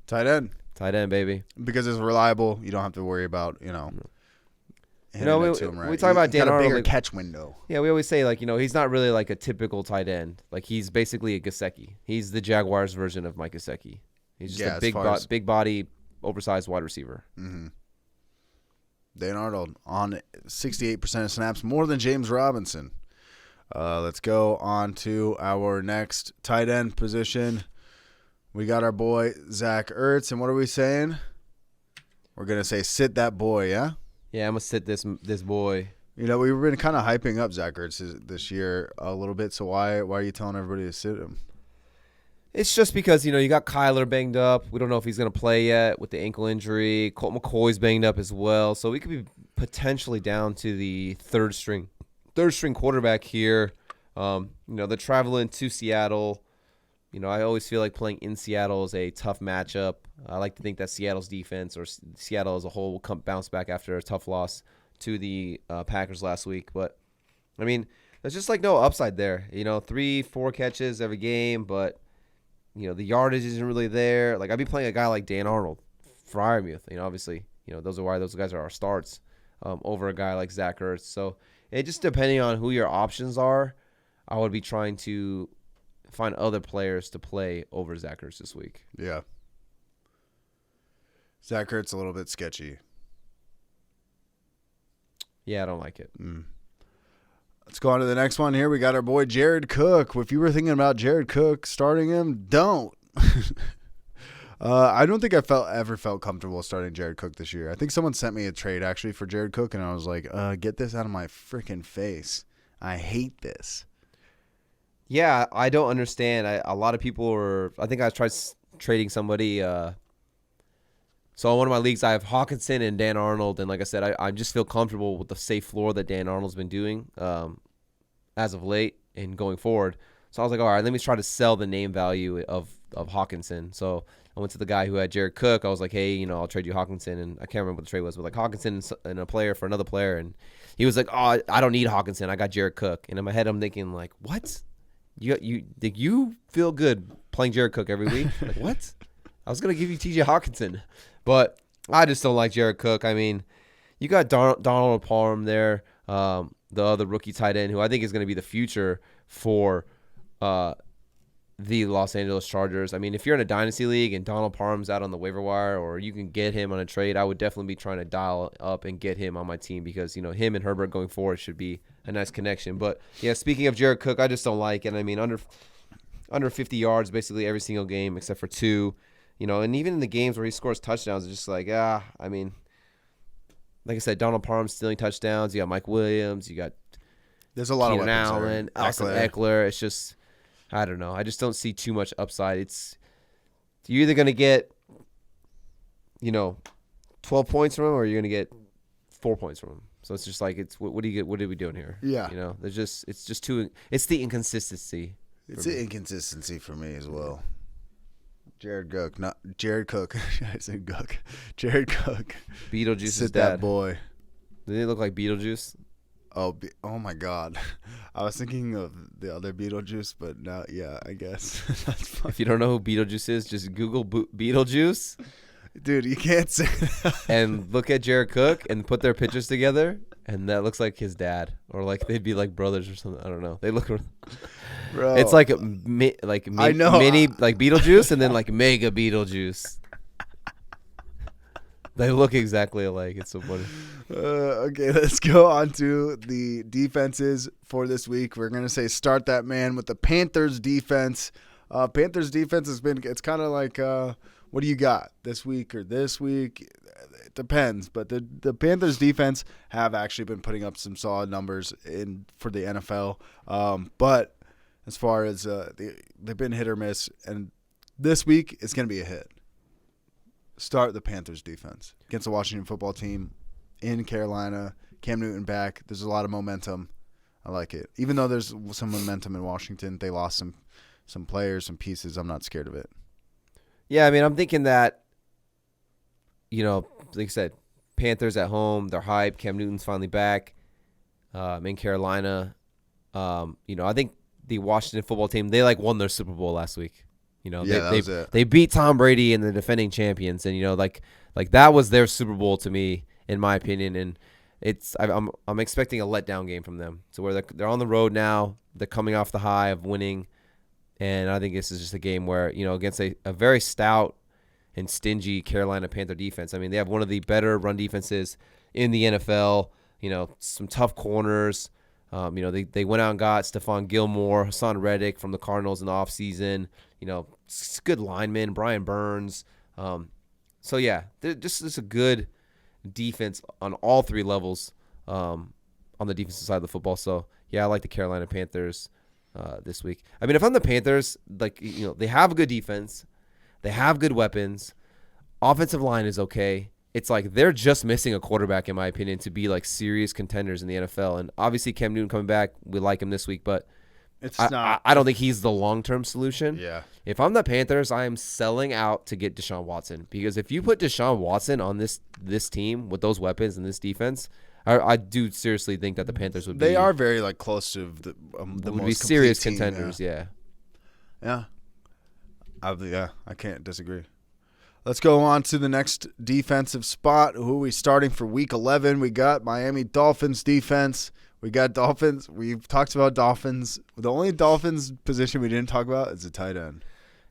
Tight end. Tight end, baby. Because it's reliable. You don't have to worry about, you know, we talk about Dan Arnold. Arnold. A bigger catch window. Yeah, we always say, like, you know, he's not really like a typical tight end. Like, he's basically a Gesicki. He's the Jaguars version of Mike Gesicki. He's just a big body, oversized wide receiver. Mm-hmm. Dan Arnold on 68% of snaps, more than James Robinson. Let's go on to our next tight end position. We got our boy Zach Ertz, and what are we saying? We're gonna say sit that boy, yeah. Yeah, I'm gonna sit this boy. You know, we've been kind of hyping up Zach Ertz this year a little bit. So why are you telling everybody to sit him? It's just because, you know, you got Kyler banged up. We don't know if he's going to play yet with the ankle injury. Colt McCoy's banged up as well. So we could be potentially down to the third string quarterback here. You know, they're traveling to Seattle. You know, I always feel like playing in Seattle is a tough matchup. I like to think that Seattle's defense, or Seattle as a whole, will bounce back after a tough loss to the Packers last week. But, I mean, there's just like no upside there. You know, 3-4 catches every game, but you know, the yardage isn't really there. Like, I'd be playing a guy like Dan Arnold, Freiermuth. You know, obviously, you know, those are why those guys are our starts over a guy like Zach Ertz. So, it just depending on who your options are, I would be trying to find other players to play over Zach Ertz this week. Yeah. Zach Ertz a little bit sketchy. Yeah, I don't like it. Let's go on to the next one here. We got our boy Jared Cook. If you were thinking about Jared Cook starting him, don't. I don't think I ever felt comfortable starting Jared Cook this year. I think someone sent me a trade actually for Jared Cook, and I was like, get this out of my freaking face. I hate this. Yeah, I don't understand. A lot of people were. I think I tried trading somebody. So in one of my leagues, I have Hawkinson and Dan Arnold, and like I said, I just feel comfortable with the safe floor that Dan Arnold's been doing as of late and going forward. So I was like, all right, let me try to sell the name value of Hawkinson. So I went to the guy who had Jared Cook. I was like, hey, you know, I'll trade you Hawkinson, and I can't remember what the trade was, but like Hawkinson and a player for another player, and he was like, oh, I don't need Hawkinson, I got Jared Cook. And in my head, I'm thinking like, what? You feel good playing Jared Cook every week? Like, what? I was gonna give you T.J. Hawkinson. But I just don't like Jared Cook. I mean, you got Donald Parham there, the other rookie tight end, who I think is going to be the future for the Los Angeles Chargers. I mean, if you're in a dynasty league and Donald Parham's out on the waiver wire, or you can get him on a trade, I would definitely be trying to dial up and get him on my team because, you know, him and Herbert going forward should be a nice connection. But, yeah, speaking of Jared Cook, I just don't like it. I mean, under 50 yards basically every single game except for 2. You know, and even in the games where he scores touchdowns, it's just like, I mean, like I said, Donald Parham stealing touchdowns. You got Mike Williams. You got there's a lot Keenan of Allen, Austin Eckler. It's just, I don't know. I just don't see too much upside. You're either going to get, you know, 12 points from him, or you're going to get 4 points from him. So it's just like, what do you get? What are we doing here? Yeah. You know, it's the inconsistency. It's the inconsistency for me as well. Jared Cook, not Jared Cook. I said Cook. Jared Cook. Beetlejuice's Sit dad. that boy. Did he look like Beetlejuice? Oh my God. I was thinking of the other Beetlejuice, but now, yeah, I guess. That's fine. If you don't know who Beetlejuice is, just Google Beetlejuice. Dude, you can't say that. And look at Jared Cook and put their pictures together, and that looks like his dad. Or like they'd be like brothers or something. I don't know. They look... Bro. It's like I know. mini like Beetlejuice and then like mega Beetlejuice. They look exactly alike. It's so funny. Okay, let's go on to the defenses for this week. We're going to say start that man with the Panthers defense. Panthers defense it's kind of like, what do you got this week or this week? depends. But the Panthers defense have actually been putting up some solid numbers for the NFL. But as far as they've been hit or miss, and this week it's going to be a hit. Start the Panthers defense against the Washington football team in Carolina. Cam Newton back. There's a lot of momentum. I like it. Even though there's some momentum in Washington, they lost some players, some pieces. I'm not scared of it. Yeah, I mean, I'm thinking that, like I said, Panthers at home, they're hyped. Cam Newton's finally back in Carolina. I think the Washington football team, they won their Super Bowl last week. That was it. They beat Tom Brady and the defending champions, and that was their Super Bowl to me, in my opinion. And I'm expecting a letdown game from them, to where they're on the road now. They're coming off the high of winning, and I think this is just a game where against a very stout and stingy Carolina Panther defense. I mean, they have one of the better run defenses in the NFL. Some tough corners. They went out and got Stephon Gilmore, Hassan Reddick from the Cardinals in the offseason. Good linemen, Brian Burns. So, yeah, just a good defense on all three levels on the defensive side of the football. So, yeah, I like the Carolina Panthers this week. I mean, if I'm the Panthers, they have a good defense. They have good weapons. Offensive line is okay. It's they're just missing a quarterback, in my opinion, to be serious contenders in the NFL. And obviously Cam Newton coming back, we like him this week, but I don't think he's the long-term solution. Yeah. If I'm the Panthers, I am selling out to get Deshaun Watson, because if you put Deshaun Watson on this team with those weapons and this defense, I do seriously think that the Panthers would be. They are very close to the would most be serious team, contenders. Yeah. I can't disagree. Let's go on to the next defensive spot. Who are we starting for Week 11? We got Miami Dolphins defense. We got Dolphins. We've talked about Dolphins. The only Dolphins position we didn't talk about is the tight end.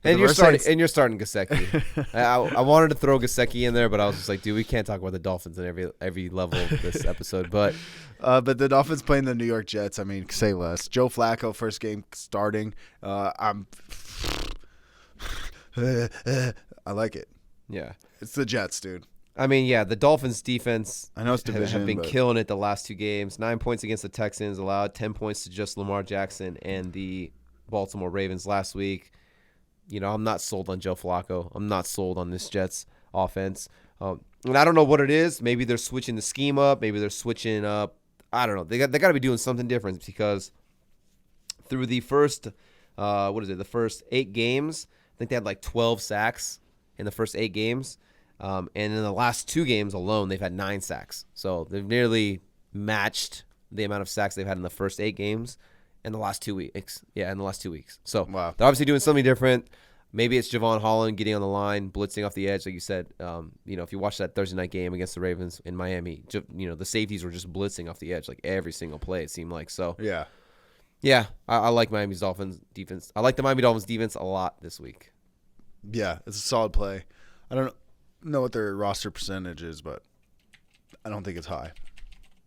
And you're starting Gesicki. I wanted to throw Gesicki in there, but I was just dude, we can't talk about the Dolphins in every level of this episode. But the Dolphins playing the New York Jets. I mean, say less. Joe Flacco, first game starting. I like it. Yeah. It's the Jets, dude. I mean, yeah, the Dolphins defense, I know it's division, have been killing it the last two games. 9 points against the Texans, allowed 10 points to just Lamar Jackson and the Baltimore Ravens last week. I'm not sold on Joe Flacco. I'm not sold on this Jets offense. And I don't know what it is. Maybe they're switching the scheme up. Maybe they're switching up. I don't know. They got to be doing something different, because through the first, the first 8 games, I think they had 12 sacks in the first 8 games. And in the last 2 games alone, they've had 9 sacks. So they've nearly matched the amount of sacks they've had in the first 8 games in the last 2 weeks. Yeah, in the last 2 weeks. So wow. They're obviously doing something different. Maybe it's Javon Holland getting on the line, blitzing off the edge, like you said. If you watch that Thursday night game against the Ravens in Miami, the safeties were just blitzing off the edge every single play, it seemed like. So yeah, I like Miami's Dolphins defense. I like the Miami Dolphins defense a lot this week. Yeah, it's a solid play. I don't know what their roster percentage is, but I don't think it's high.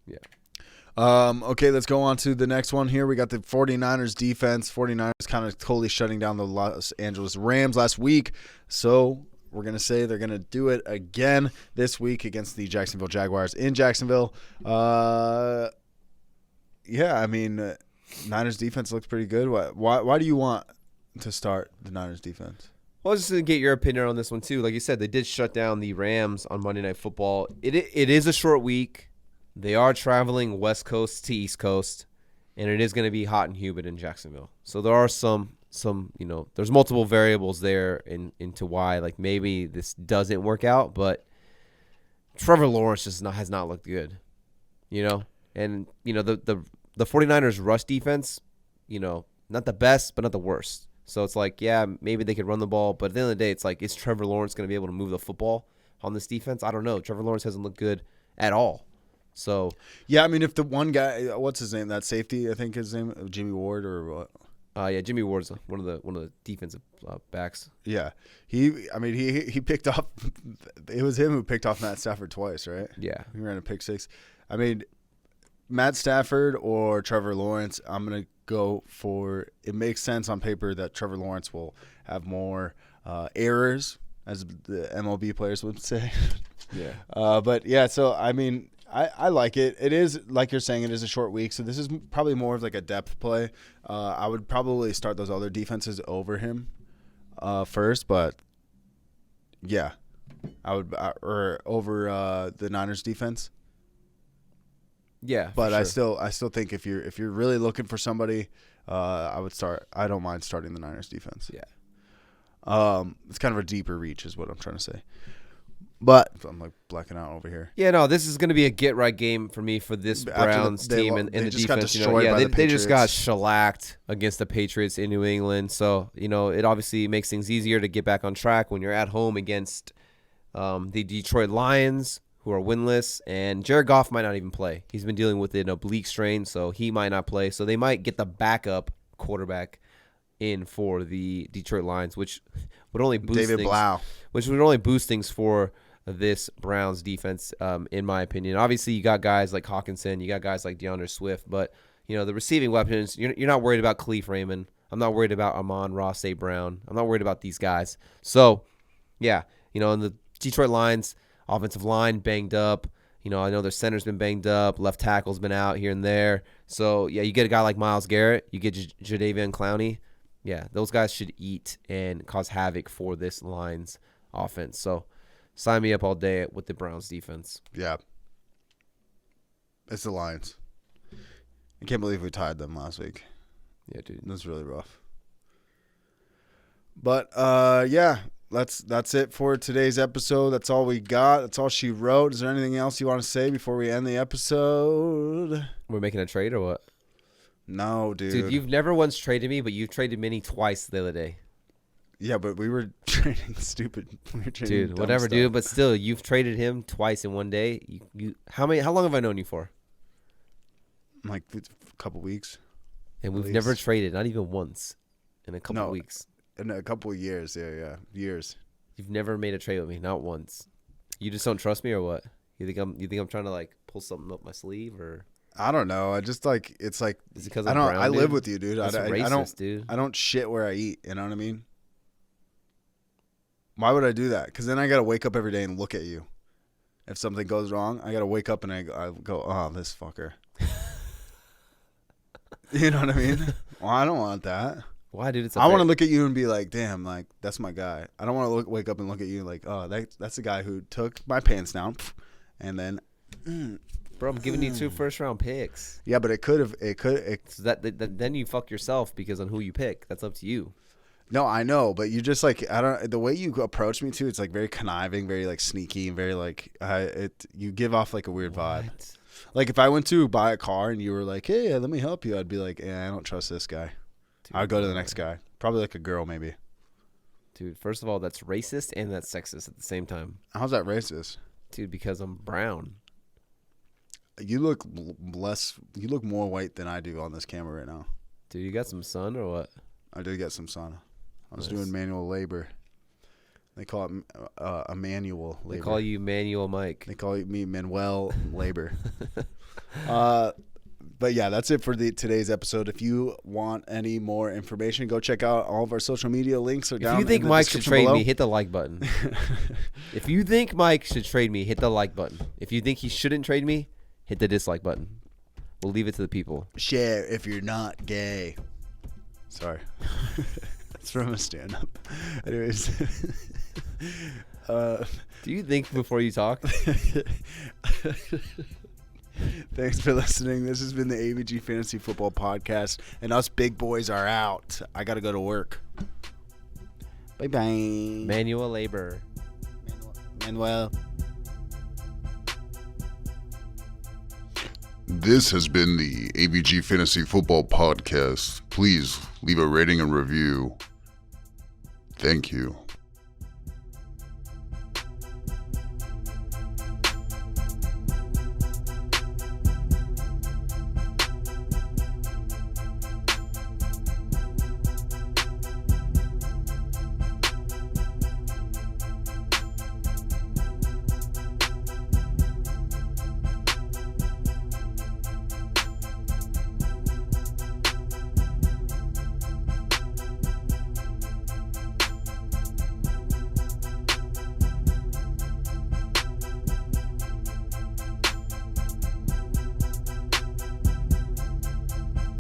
Yeah. Okay, let's go on to the next one here. We got the 49ers defense. 49ers kind of totally shutting down the Los Angeles Rams last week. So we're going to say they're going to do it again this week against the Jacksonville Jaguars in Jacksonville. Yeah, I mean, Niners defense looks pretty good. Why do you want to start the Niners defense? Well, I was just going to get your opinion on this one, too. Like you said, they did shut down the Rams on Monday Night Football. It is a short week. They are traveling West Coast to East Coast, and it is going to be hot and humid in Jacksonville. So there are some there's multiple variables there into why, maybe this doesn't work out. But Trevor Lawrence has not looked good, And, the 49ers rush defense, not the best, but not the worst. So it's maybe they could run the ball, but at the end of the day, it's is Trevor Lawrence going to be able to move the football on this defense? I don't know. Trevor Lawrence hasn't looked good at all. So yeah, I mean, if the one guy, what's his name? That safety, I think his name, Jimmy Ward or what? Yeah, Jimmy Ward's one of the defensive backs. Yeah, he picked off. It was him who picked off Matt Stafford twice, right? Yeah, he ran a pick six. I mean, Matt Stafford or Trevor Lawrence, I'm going to go for, it makes sense on paper that Trevor Lawrence will have more errors, as the MLB players would say. Yeah. But yeah, so I mean, I like it. It is, like you're saying, it is a short week, so this is probably more of like a depth play. I would probably start those other defenses over him first, but yeah, I would or over the Niners defense. Yeah, but sure. I still think if you're really looking for somebody, I would start. I don't mind starting the Niners defense. Yeah. It's kind of a deeper reach, is what I'm trying to say. But I'm like blacking out over here. Yeah, no, this is going to be a get-right game for me for this Browns team and the just got defense. destroyed by the they just got Patriots. shellacked against the Patriots in New England. So, it obviously makes things easier to get back on track when you're at home against the Detroit Lions, who are winless. And Jared Goff might not even play. He's been dealing with an oblique strain, so he might not play. So they might get the backup quarterback in for the Detroit Lions, which would only boost David things, Blau. which would only boost things for this Browns defense, in my opinion. Obviously, you got guys like Hawkinson, you got guys like DeAndre Swift, but the receiving weapons, you're not worried about Khalif Raymond. I'm not worried about Amon-Ra St. Brown. I'm not worried about these guys. So, yeah, and the Detroit Lions offensive line banged up. I know their center's been banged up. Left tackle's been out here and there. So, yeah, you get a guy like Myles Garrett. You get Jadeveon Clowney. Yeah, those guys should eat and cause havoc for this Lions offense. So, sign me up all day with the Browns defense. Yeah. It's the Lions. I can't believe we tied them last week. Yeah, dude. That's really rough. But, yeah, that's it for today's episode. That's all we got. That's all she wrote. Is there anything else you want to say before we end the episode? We're making a trade or what? No, dude. Dude, you've never once traded me, but you've traded Minnie twice the other day. Yeah, but we were trading stupid. Dude, whatever, dude. But still, you've traded him twice in one day. How long have I known you for? Like a couple weeks. And we've never traded, not even once, in a couple weeks. In a couple of years, yeah, years. You've never made a trade with me, not once. You just don't trust me, or what? You think I'm trying to like pull something up my sleeve, or? I don't know. I just like it's like Is it because I live with you, dude. That's racist, dude. I don't shit where I eat. You know what I mean? Why would I do that? Because then I gotta wake up every day and look at you. If something goes wrong, I gotta wake up and I go, oh, this fucker. You know what I mean? Well, I don't want that. Why, dude? I want to look at you and be like, damn, like that's my guy. I don't want to wake up and look at you like, oh, that's the guy who took my pants down, and then. Bro, I'm giving you 2 first-round picks. Yeah, but it could. So then you fuck yourself because on who you pick. That's up to you. No, I know, but you just like the way you approach me too. It's like very conniving, very like sneaky, and very like you give off like a weird vibe. Like if I went to buy a car and you were like, "Hey, let me help you," I'd be like, "Yeah, I don't trust this guy." Dude, I'd go to the next guy, probably like a girl, maybe. Dude, first of all, that's racist and that's sexist at the same time. How's that racist? Dude, because I'm brown. You look You look more white than I do on this camera right now. Dude, you got some sun or what? I did get some sun. I was doing manual labor. They call it a manual labor. They call you Manual Mike. They call me Manuel Labor. But yeah, that's it for today's episode. If you want any more information, go check out all of our social media links. If you think Mike should trade me, hit the like button. If you think Mike should trade me, hit the like button. If you think he shouldn't trade me, hit the dislike button. We'll leave it to the people. Share if you're not gay. Sorry. That's from a stand-up. Anyways. Do you think before you talk? Thanks for listening. This has been the AVG Fantasy Football Podcast, and us big boys are out. I got to go to work. Bye-bye. Manual labor. Manuel. This has been the AVG Fantasy Football Podcast. Please leave a rating and review. Thank you.